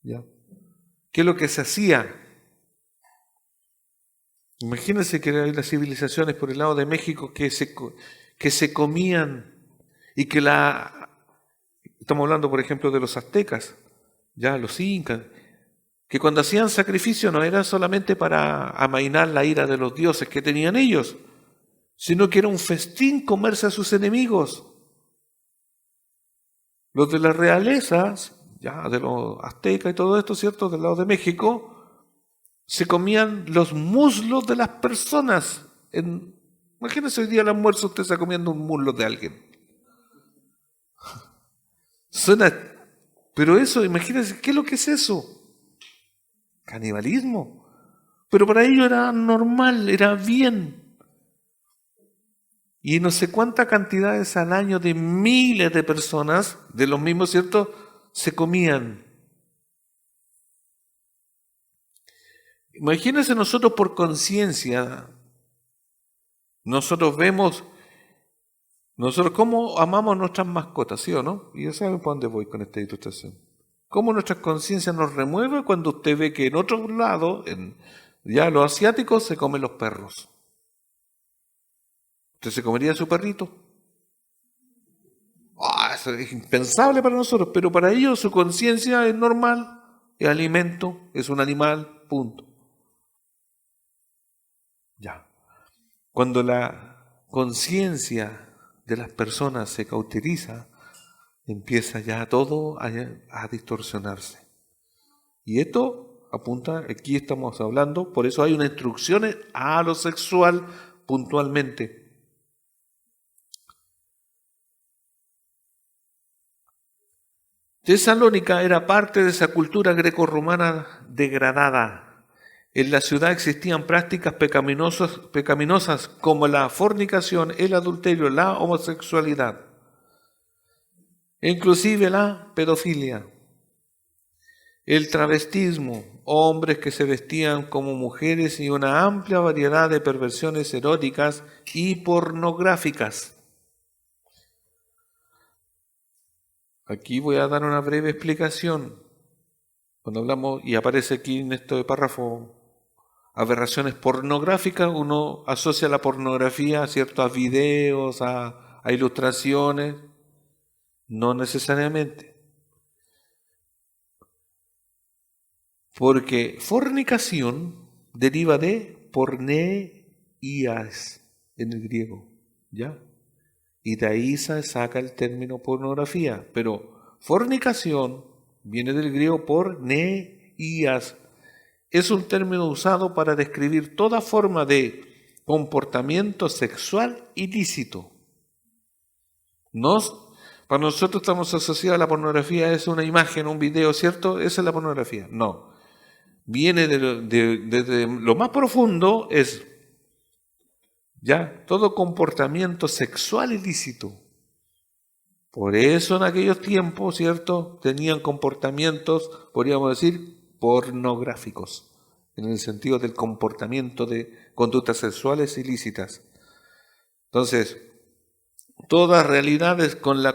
¿Ya? ¿Qué es lo que se hacía? Imagínense que hay las civilizaciones por el lado de México que se comían y que estamos hablando por ejemplo de los aztecas, ya los incas, que cuando hacían sacrificio no era solamente para amainar la ira de los dioses que tenían ellos, sino que era un festín comerse a sus enemigos. Los de las realezas, ya de los aztecas y todo esto, ¿cierto? Del lado de México, se comían los muslos de las personas. Imagínense hoy día al almuerzo usted está comiendo un muslo de alguien. Pero eso, imagínense, ¿qué es lo que es eso? Canibalismo. Pero para ellos era normal, era bien. Y no sé cuántas cantidades al año de miles de personas, de los mismos, ¿cierto?, se comían. Imagínense nosotros por conciencia, nosotros cómo amamos nuestras mascotas, ¿sí o no? Y ya saben por dónde voy con esta ilustración. Cómo nuestra conciencia nos remueve cuando usted ve que en otro lado, ya los asiáticos se comen los perros. ¿Usted se comería a su perrito? Eso es impensable para nosotros, pero para ellos su conciencia es normal, es alimento, es un animal, punto. Ya. Cuando la conciencia de las personas se cauteriza, empieza ya todo a distorsionarse. Y esto apunta, aquí estamos hablando, por eso hay unas instrucciones a lo sexual puntualmente. Tesalónica era parte de esa cultura grecorromana degradada. En la ciudad existían prácticas pecaminosas como la fornicación, el adulterio, la homosexualidad, e inclusive la pedofilia, el travestismo, hombres que se vestían como mujeres y una amplia variedad de perversiones eróticas y pornográficas. Aquí voy a dar una breve explicación. Cuando hablamos, y aparece aquí en este párrafo, aberraciones pornográficas, uno asocia la pornografía, ¿cierto?, a videos, a ilustraciones. No necesariamente. Porque fornicación deriva de porneías en el griego, ¿ya? Y de ahí se saca el término pornografía. Pero fornicación viene del griego porneías. Es un término usado para describir toda forma de comportamiento sexual ilícito. Para nosotros estamos asociados a la pornografía, es una imagen, un video, ¿cierto? Esa es la pornografía. No. Viene desde lo más profundo, es ya todo comportamiento sexual ilícito. Por eso en aquellos tiempos, ¿cierto?, tenían comportamientos, podríamos decir, pornográficos, en el sentido del comportamiento de conductas sexuales ilícitas. Entonces, todas realizadas con la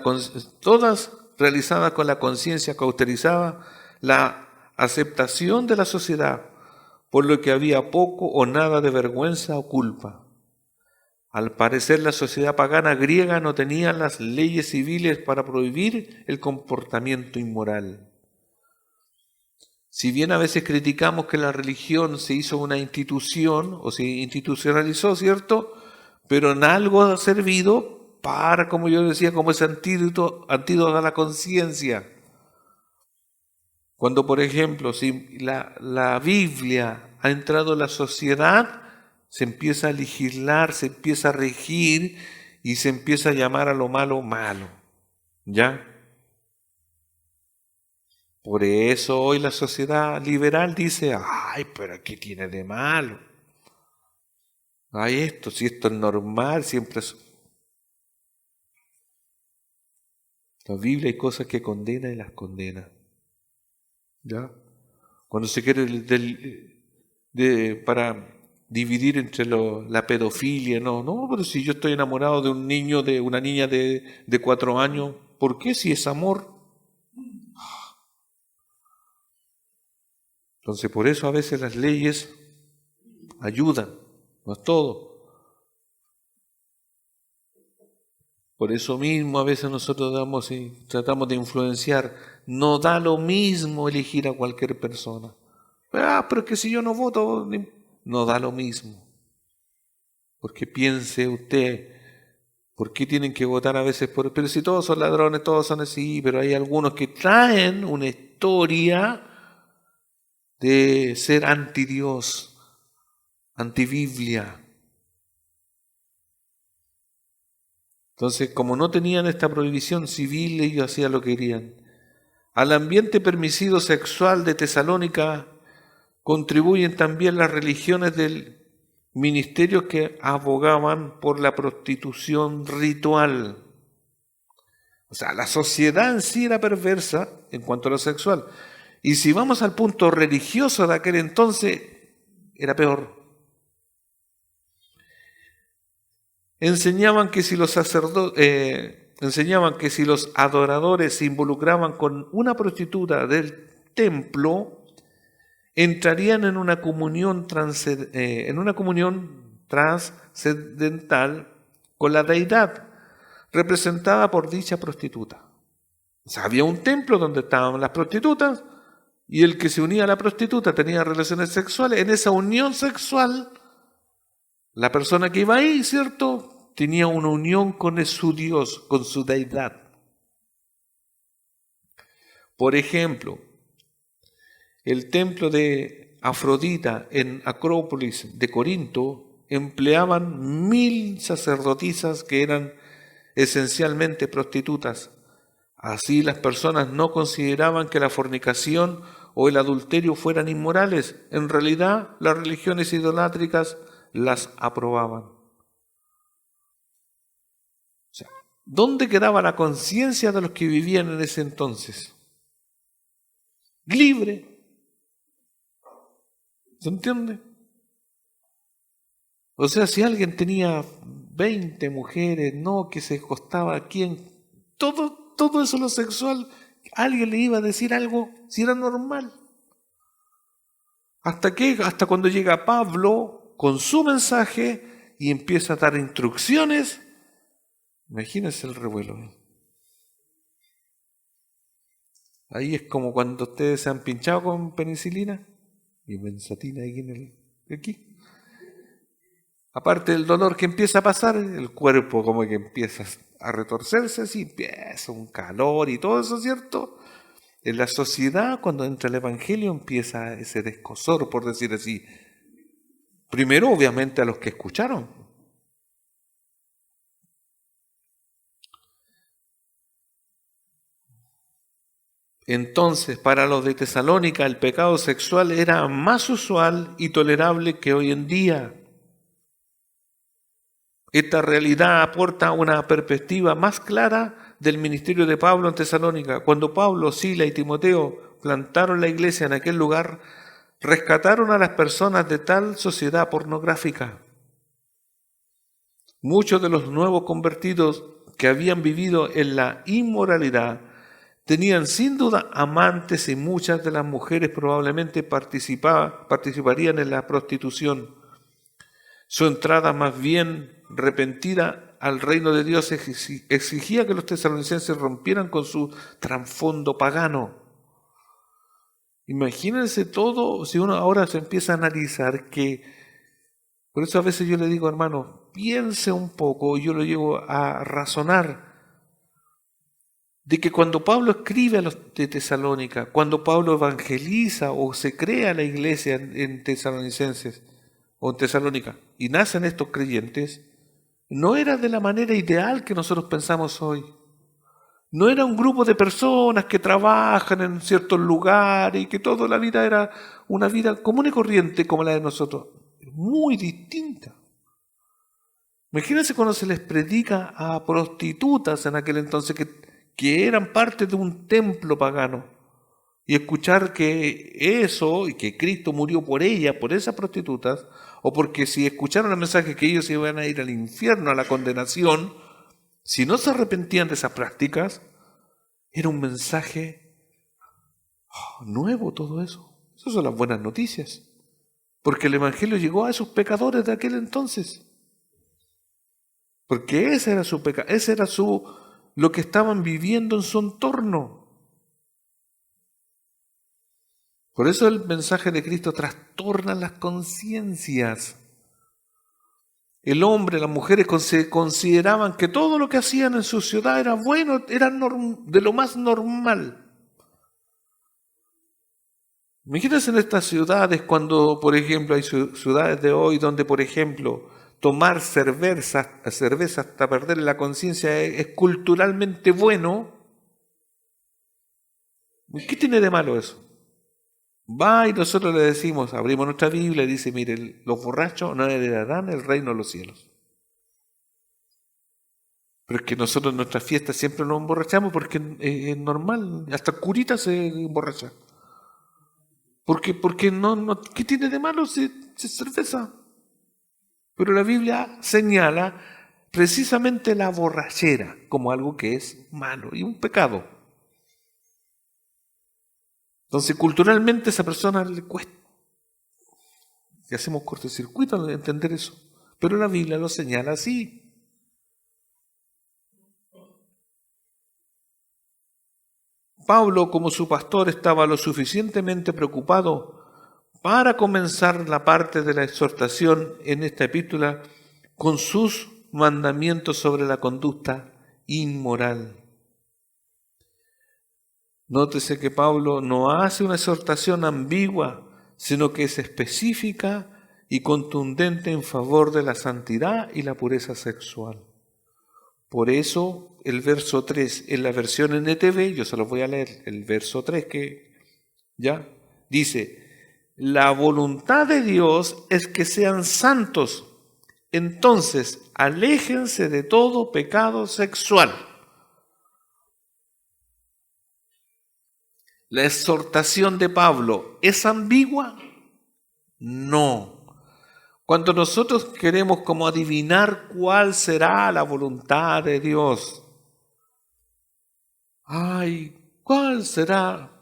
conciencia cauterizada, la aceptación de la sociedad, por lo que había poco o nada de vergüenza o culpa. Al parecer, la sociedad pagana griega no tenía las leyes civiles para prohibir el comportamiento inmoral. Si bien a veces criticamos que la religión se hizo una institución o se institucionalizó, ¿cierto? Pero en algo ha servido para, como yo decía, como ese antídoto a la conciencia. Cuando, por ejemplo, si la Biblia ha entrado en la sociedad, se empieza a legislar, se empieza a regir y se empieza a llamar a lo malo malo. ¿Ya? Por eso hoy la sociedad liberal dice, ay, pero ¿qué tiene de malo? Ay, esto, si esto es normal, siempre es... La Biblia hay cosas que condena y las condena. ¿Ya? Cuando se quiere para dividir entre la pedofilia, no, pero si yo estoy enamorado de un niño, de una niña de 4 años, ¿por qué si es amor? Entonces por eso a veces las leyes ayudan, no es todo. Por eso mismo a veces nosotros damos y tratamos de influenciar. No da lo mismo elegir a cualquier persona. Pero es que si yo no voto, no da lo mismo. Porque piense usted, ¿por qué tienen que votar a veces por... Pero si todos son ladrones, todos son así, pero hay algunos que traen una historia de ser anti-Dios, anti-Biblia. Entonces, como no tenían esta prohibición civil, ellos hacían lo que querían. Al ambiente permisivo sexual de Tesalónica contribuyen también las religiones del ministerio que abogaban por la prostitución ritual. O sea, la sociedad en sí era perversa en cuanto a lo sexual. Y si vamos al punto religioso de aquel entonces, era peor. Enseñaban que si los adoradores se involucraban con una prostituta del templo, entrarían en una comunión trascendental con la deidad representada por dicha prostituta. O sea, había un templo donde estaban las prostitutas y el que se unía a la prostituta tenía relaciones sexuales. En esa unión sexual, la persona que iba ahí, ¿cierto?, tenía una unión con su Dios, con su deidad. Por ejemplo, el templo de Afrodita en Acrópolis de Corinto empleaban 1000 sacerdotisas que eran esencialmente prostitutas. Así las personas no consideraban que la fornicación o el adulterio fueran inmorales. En realidad, las religiones idolátricas las aprobaban. O sea, ¿dónde quedaba la conciencia de los que vivían en ese entonces? Libre. ¿Se entiende? O sea, si alguien tenía 20 mujeres, no, que se acostaba a quién, todo eso lo sexual, alguien le iba a decir algo si era normal. Hasta cuando llega Pablo con su mensaje y empieza a dar instrucciones, imagínense el revuelo. Ahí es como cuando ustedes se han pinchado con penicilina y benzatina aquí. Aparte del dolor que empieza a pasar, el cuerpo como que empieza a retorcerse, así empieza un calor y todo eso, ¿cierto? En la sociedad, cuando entra el Evangelio, empieza ese descosor, por decir así. Primero, obviamente, a los que escucharon. Entonces, para los de Tesalónica, el pecado sexual era más usual y tolerable que hoy en día. Esta realidad aporta una perspectiva más clara del ministerio de Pablo en Tesalónica. Cuando Pablo, Sila y Timoteo plantaron la iglesia en aquel lugar, rescataron a las personas de tal sociedad pornográfica. Muchos de los nuevos convertidos que habían vivido en la inmoralidad Tenían sin duda amantes y muchas de las mujeres probablemente participarían en la prostitución. Su entrada más bien repentina al reino de Dios exigía que los tesalonicenses rompieran con su trasfondo pagano. Imagínense todo, si uno ahora se empieza a analizar que, por eso a veces yo le digo, hermano, piense un poco, yo lo llevo a razonar, de que cuando Pablo escribe a los de Tesalónica, cuando Pablo evangeliza o se crea la iglesia en Tesalonicenses o en Tesalónica y nacen estos creyentes, no era de la manera ideal que nosotros pensamos hoy. No era un grupo de personas que trabajan en ciertos lugares y que toda la vida era una vida común y corriente como la de nosotros. Muy distinta. Imagínense cuando se les predica a prostitutas en aquel entonces que eran parte de un templo pagano y escuchar que eso y que Cristo murió por ellas, por esas prostitutas, o porque si escucharon el mensaje que ellos iban a ir al infierno, a la condenación, si no se arrepentían de esas prácticas, era un mensaje nuevo todo eso. Esas son las buenas noticias, porque el Evangelio llegó a esos pecadores de aquel entonces. Porque ese era su pecado, ese era lo que estaban viviendo en su entorno. Por eso el mensaje de Cristo trastorna las conciencias. El hombre, las mujeres consideraban que todo lo que hacían en su ciudad era bueno, era de lo más normal. Imagínense en estas ciudades cuando, por ejemplo, hay ciudades de hoy donde, por ejemplo, tomar cerveza hasta perder la conciencia es culturalmente bueno. ¿Qué tiene de malo eso? Va y nosotros le decimos, abrimos nuestra Biblia y dice, mire, los borrachos no heredarán el reino de los cielos. Pero es que nosotros en nuestras fiestas siempre nos emborrachamos porque es normal, hasta curitas se emborrachan. Porque no, ¿qué tiene de malo si es cerveza? Pero la Biblia señala precisamente la borrachera como algo que es malo y un pecado. Entonces, culturalmente a esa persona le cuesta. Y hacemos cortocircuito al entender eso. Pero la Biblia lo señala así. Pablo, como su pastor, estaba lo suficientemente preocupado para comenzar la parte de la exhortación en esta epístola con sus mandamientos sobre la conducta inmoral. Nótese que Pablo no hace una exhortación ambigua, sino que es específica y contundente en favor de la santidad y la pureza sexual. Por eso el verso 3 en la versión NTV, yo se los voy a leer, el verso 3 que ya dice, la voluntad de Dios es que sean santos, entonces aléjense de todo pecado sexual. ¿La exhortación de Pablo es ambigua? No. Cuando nosotros queremos como adivinar cuál será la voluntad de Dios, ¿cuál será?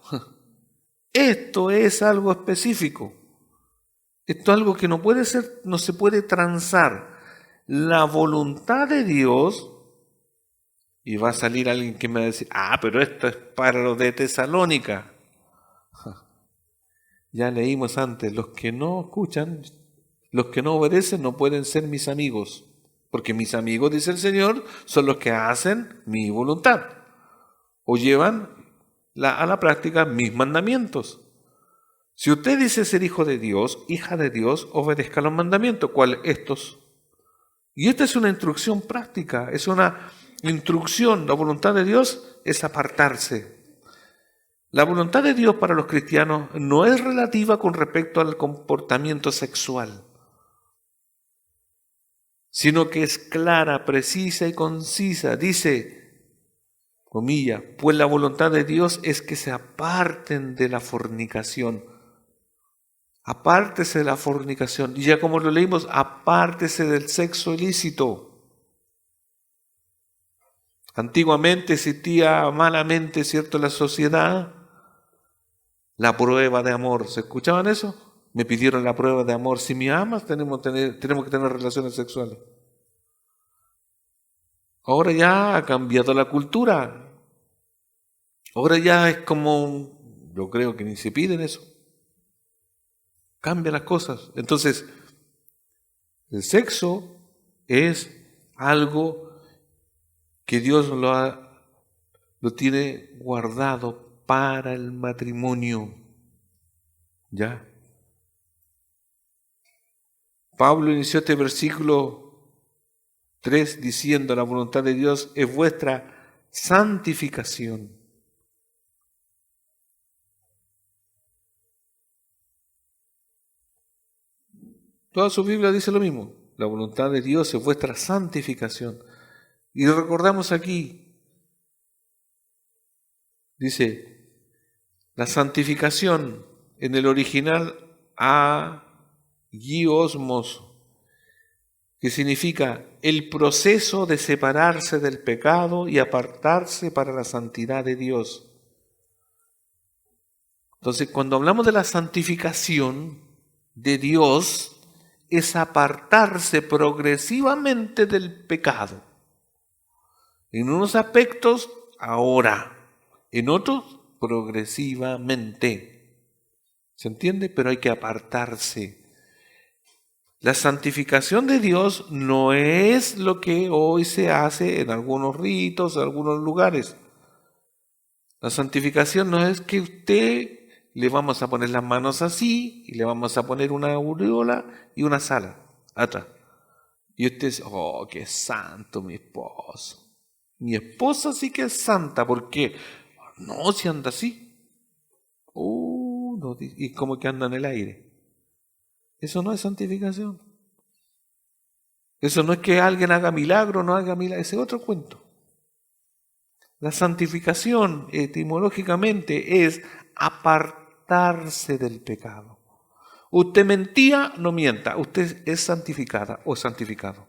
Esto es algo específico. Esto es algo que no se puede transar. La voluntad de Dios, y va a salir alguien que me va a decir, pero esto es para los de Tesalónica. Ya leímos antes, los que no escuchan, los que no obedecen no pueden ser mis amigos, porque mis amigos, dice el Señor, son los que hacen mi voluntad o llevan a la práctica mis mandamientos. Si usted dice ser hijo de Dios, hija de Dios, obedezca los mandamientos. ¿Cuáles? Estos. Y esta es una instrucción práctica, es una instrucción. La voluntad de Dios es apartarse. La voluntad de Dios para los cristianos no es relativa con respecto al comportamiento sexual, sino que es clara, precisa y concisa. Dice, comillas, pues la voluntad de Dios es que se aparten de la fornicación. Apártese de la fornicación. Y ya como lo leímos, apártese del sexo ilícito. Antiguamente existía malamente, ¿cierto?, en la sociedad, la prueba de amor. ¿Se escuchaban eso? Me pidieron la prueba de amor. Si me amas, tenemos que tener relaciones sexuales. Ahora ya ha cambiado la cultura. Ahora ya es como, yo creo que ni se piden eso. Cambian las cosas. Entonces, el sexo es algo que Dios lo tiene guardado para el matrimonio. ¿Ya? Pablo inició este versículo 3 diciendo: la voluntad de Dios es vuestra santificación. Toda su Biblia dice lo mismo. La voluntad de Dios es vuestra santificación. Y recordamos aquí, dice, la santificación en el original agiosmos, que significa el proceso de separarse del pecado y apartarse para la santidad de Dios. Entonces, cuando hablamos de la santificación de Dios, es apartarse progresivamente del pecado. En unos aspectos, ahora, en otros, progresivamente. ¿Se entiende? Pero hay que apartarse. La santificación de Dios no es lo que hoy se hace en algunos ritos, en algunos lugares. La santificación no es que usted le vamos a poner las manos así y le vamos a poner una aureola y una sala atrás. Y usted dice, oh, qué santo mi esposo. Mi esposa sí que es santa, ¿por qué? No, si anda así. No, y como que anda en el aire. Eso no es santificación. Eso no es que alguien haga milagro o no haga milagro, ese es otro cuento. La santificación etimológicamente es apartarse del pecado. Usted mentía, no mienta, usted es santificada o santificado.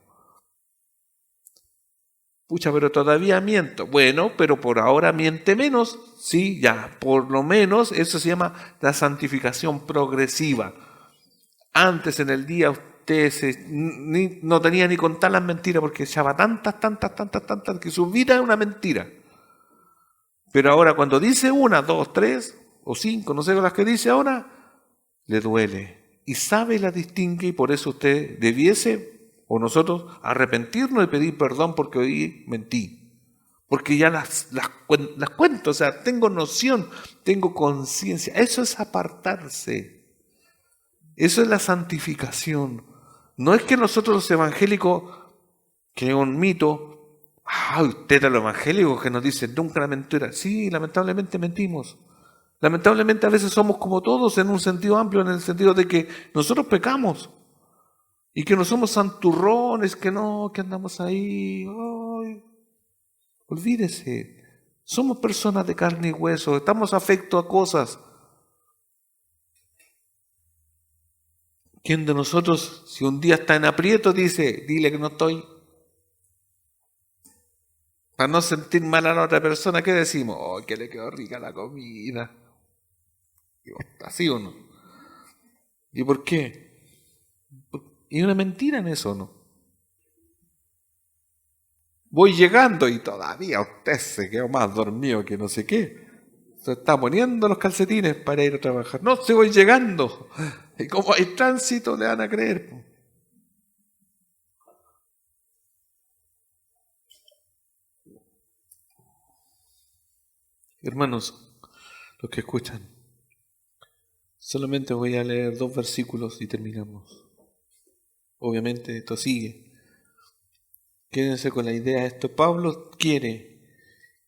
Pucha, pero todavía miento. Bueno, pero por ahora miente menos. Sí, ya, por lo menos eso se llama la santificación progresiva. Antes en el día usted no tenía ni contar las mentiras porque echaba tantas, que su vida es una mentira. Pero ahora cuando dice una, dos, tres o cinco, no sé las que dice ahora, le duele. Y sabe y la distingue y por eso usted debiese, o nosotros, arrepentirnos y pedir perdón porque hoy mentí. Porque ya las cuento, o sea, tengo noción, tengo conciencia. Eso es apartarse. Eso es la santificación. No es que nosotros los evangélicos, que es un mito, usted a los evangélicos que nos dicen nunca la mentira. Sí, lamentablemente mentimos. Lamentablemente a veces somos como todos en un sentido amplio, en el sentido de que nosotros pecamos y que no somos santurrones, que no, que andamos ahí. Ay, olvídese, somos personas de carne y hueso, estamos afectos a cosas. ¿Quién de nosotros, si un día está en aprieto, dice, dile que no estoy? Para no sentir mal a la otra persona, ¿qué decimos? Oh, que le quedó rica la comida. ¿Así o no? ¿Y por qué? ¿Y una mentira en eso o no? Voy llegando y todavía usted se quedó más dormido que no sé qué. Se está poniendo los calcetines para ir a trabajar. No, si voy llegando. Y como hay tránsito, le van a creer. Hermanos, los que escuchan, solamente voy a leer 2 versículos y terminamos. Obviamente esto sigue. Quédense con la idea de esto. Pablo quiere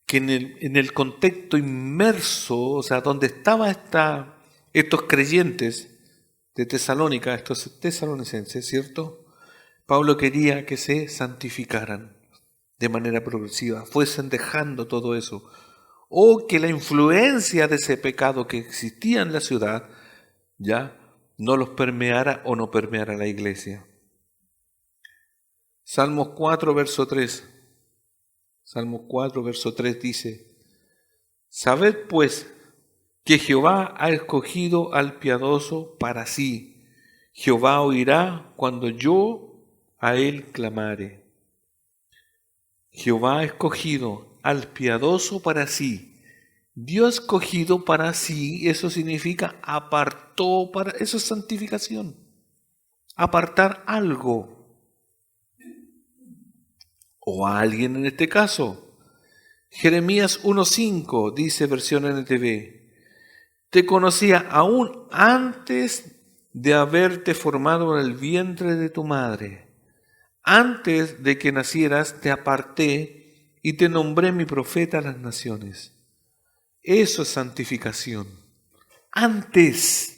que en el contexto inmerso, o sea, donde estaban estos creyentes de Tesalónica, estos tesalonicenses, ¿cierto? Pablo quería que se santificaran de manera progresiva, fuesen dejando todo eso, o que la influencia de ese pecado que existía en la ciudad ya no los permeara o no permeara la iglesia. Salmos 4, verso 3. Salmo 4, verso 3 dice: Sabed pues que Jehová ha escogido al piadoso para sí. Jehová oirá cuando yo a él clamare. Jehová ha escogido al piadoso para sí. Dios ha escogido para sí, eso significa apartó para, eso es santificación. Apartar algo o a alguien en este caso. Jeremías 1:5 dice versión NTV: Te conocía aún antes de haberte formado en el vientre de tu madre. Antes de que nacieras te aparté y te nombré mi profeta a las naciones. Eso es santificación. Antes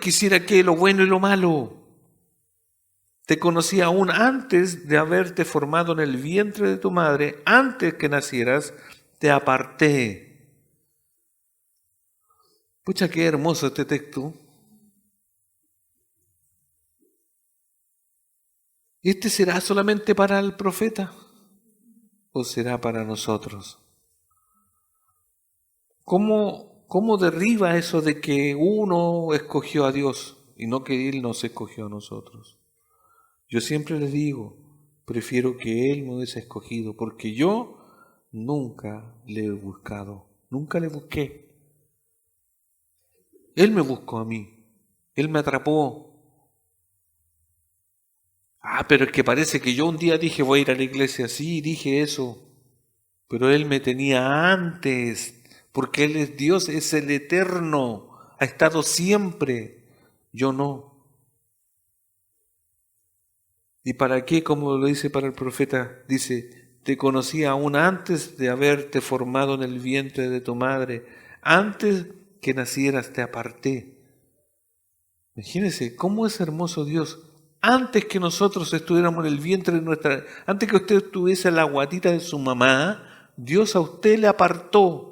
que hiciera que lo bueno y lo malo. Te conocí aún antes de haberte formado en el vientre de tu madre. Antes que nacieras te aparté. Pucha, qué hermoso este texto. ¿Este será solamente para el profeta o será para nosotros? ¿Cómo derriba eso de que uno escogió a Dios y no que Él nos escogió a nosotros? Yo siempre les digo, prefiero que Él me hubiese escogido, porque yo nunca le he buscado, nunca le busqué. Él me buscó a mí, Él me atrapó. Pero es que parece que yo un día dije voy a ir a la iglesia, sí, dije eso, pero Él me tenía antes, porque Él es Dios, es el eterno, ha estado siempre, yo no. ¿Y para qué? Como lo dice para el profeta, dice, te conocí aún antes de haberte formado en el vientre de tu madre, antes que nacieras te aparté. Imagínense, cómo es hermoso Dios. Antes que nosotros estuviéramos en el vientre de nuestra, antes que usted estuviese en la guatita de su mamá, Dios a usted le apartó.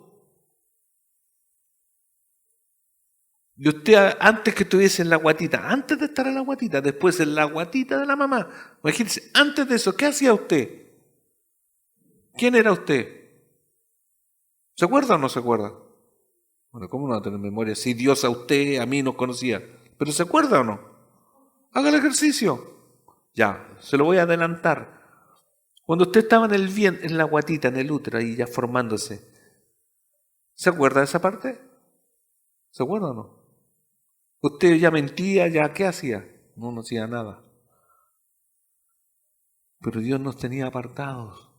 Y usted antes que estuviese en la guatita, antes de estar en la guatita, después en la guatita de la mamá, imagínense, antes de eso, ¿qué hacía usted? ¿Quién era usted? ¿Se acuerda o no se acuerda? Bueno, ¿cómo no va a tener memoria? Si Dios a usted, a mí nos conocía. ¿Pero se acuerda o no? Haga el ejercicio. Ya, se lo voy a adelantar. Cuando usted estaba en la guatita, en el útero, ahí ya formándose, ¿se acuerda de esa parte? ¿Se acuerda o no? Usted ya mentía, ya ¿qué hacía? No hacía nada. Pero Dios nos tenía apartados.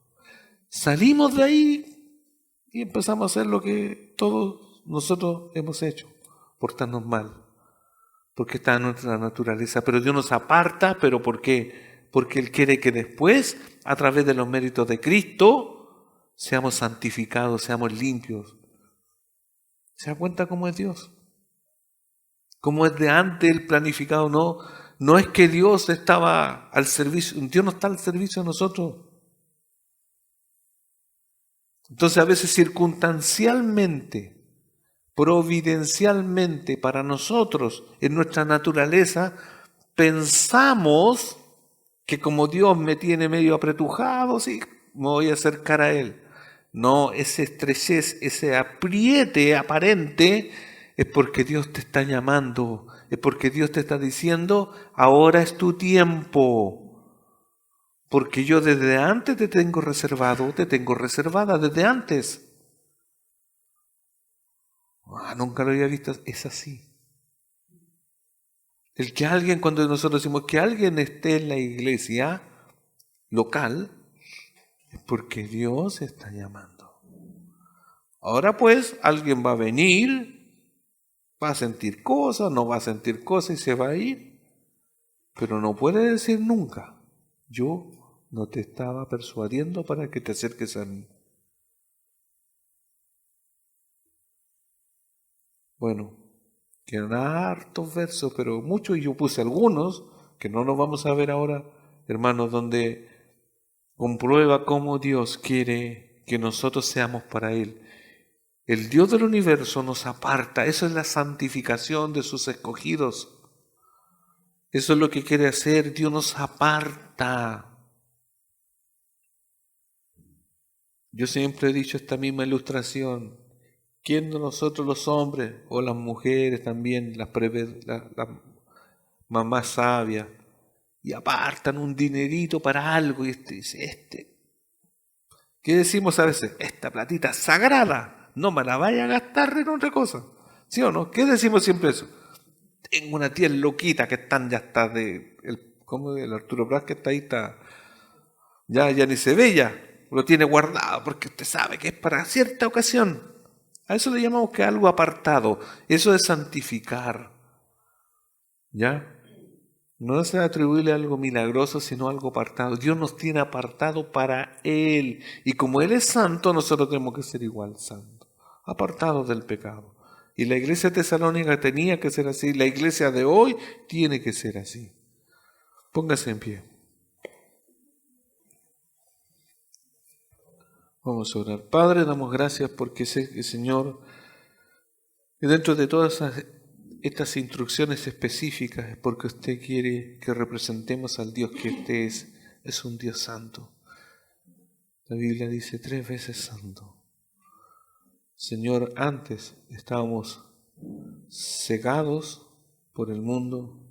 Salimos de ahí y empezamos a hacer lo que todos nosotros hemos hecho, portarnos mal, porque está en nuestra naturaleza. Pero Dios nos aparta, ¿pero por qué? Porque Él quiere que después, a través de los méritos de Cristo, seamos santificados, seamos limpios. ¿Se da cuenta cómo es Dios? Cómo es de antes el planificado. No es que Dios estaba al servicio, Dios no está al servicio de nosotros. Entonces a veces circunstancialmente, providencialmente para nosotros, en nuestra naturaleza, pensamos que como Dios me tiene medio apretujado, sí, me voy a acercar a Él. No, ese estrechez, ese apriete aparente, es porque Dios te está llamando, es porque Dios te está diciendo, ahora es tu tiempo. Porque yo desde antes te tengo reservado, te tengo reservada desde antes. Nunca lo había visto, es así. El que alguien, cuando nosotros decimos que alguien esté en la iglesia local, es porque Dios está llamando. Ahora pues, alguien va a venir, va a sentir cosas, no va a sentir cosas y se va a ir. Pero no puede decir nunca, yo no te estaba persuadiendo para que te acerques a mí. Bueno, quedan hartos versos, pero muchos, y yo puse algunos, que no los vamos a ver ahora, hermanos, donde comprueba cómo Dios quiere que nosotros seamos para Él. El Dios del universo nos aparta, eso es la santificación de sus escogidos. Eso es lo que quiere hacer, Dios nos aparta. Yo siempre he dicho esta misma ilustración. ¿Quién de nosotros los hombres o las mujeres también, las mamás sabias, y apartan un dinerito para algo y dice, ¿qué decimos a veces? Esta platita sagrada, no me la vaya a gastar en otra cosa. ¿Sí o no? ¿Qué decimos siempre eso? Tengo una tía loquita que están ya está ¿cómo el Arturo Prat que está ahí está? Ya ni se ve ya, lo tiene guardado porque usted sabe que es para cierta ocasión. A eso le llamamos que algo apartado. Eso es santificar. ¿Ya? No es atribuirle algo milagroso, sino algo apartado. Dios nos tiene apartado para Él. Y como Él es santo, nosotros tenemos que ser igual santo. Apartados del pecado. Y la iglesia tesalónica tenía que ser así. La iglesia de hoy tiene que ser así. Póngase en pie. Vamos a orar. Padre, damos gracias porque sé que, Señor, que dentro de todas estas instrucciones específicas es porque usted quiere que representemos al Dios que usted es un Dios santo. La Biblia dice 3 veces santo. Señor, antes estábamos cegados por el mundo,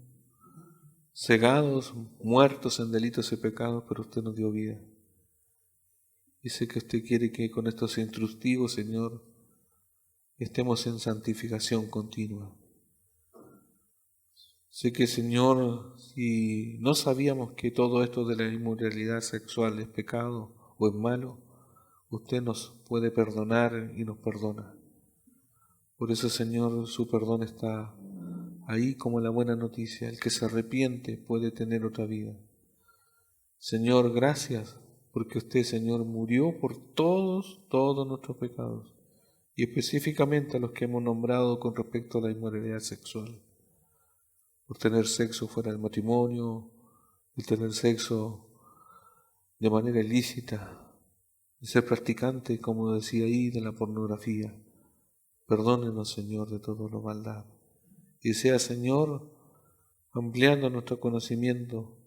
cegados, muertos en delitos y pecados, pero usted nos dio vida. Y sé que usted quiere que con estos instructivos, Señor, estemos en santificación continua. Sé que, Señor, si no sabíamos que todo esto de la inmoralidad sexual es pecado o es malo, usted nos puede perdonar y nos perdona. Por eso, Señor, su perdón está ahí como la buena noticia. El que se arrepiente puede tener otra vida. Señor, gracias, porque usted, Señor, murió por todos nuestros pecados, y específicamente a los que hemos nombrado con respecto a la inmoralidad sexual. Por tener sexo fuera del matrimonio, el tener sexo de manera ilícita, de ser practicante, como decía ahí, de la pornografía. Perdónenos, Señor, de toda la maldad. Y sea, Señor, ampliando nuestro conocimiento,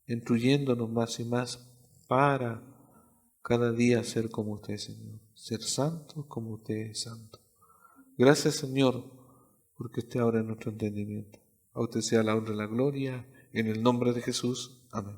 instruyéndonos más y más para cada día ser como usted, Señor. Ser santo como usted es santo. Gracias, Señor, porque usted abre nuestro entendimiento. A usted sea la honra y la gloria, en el nombre de Jesús. Amén.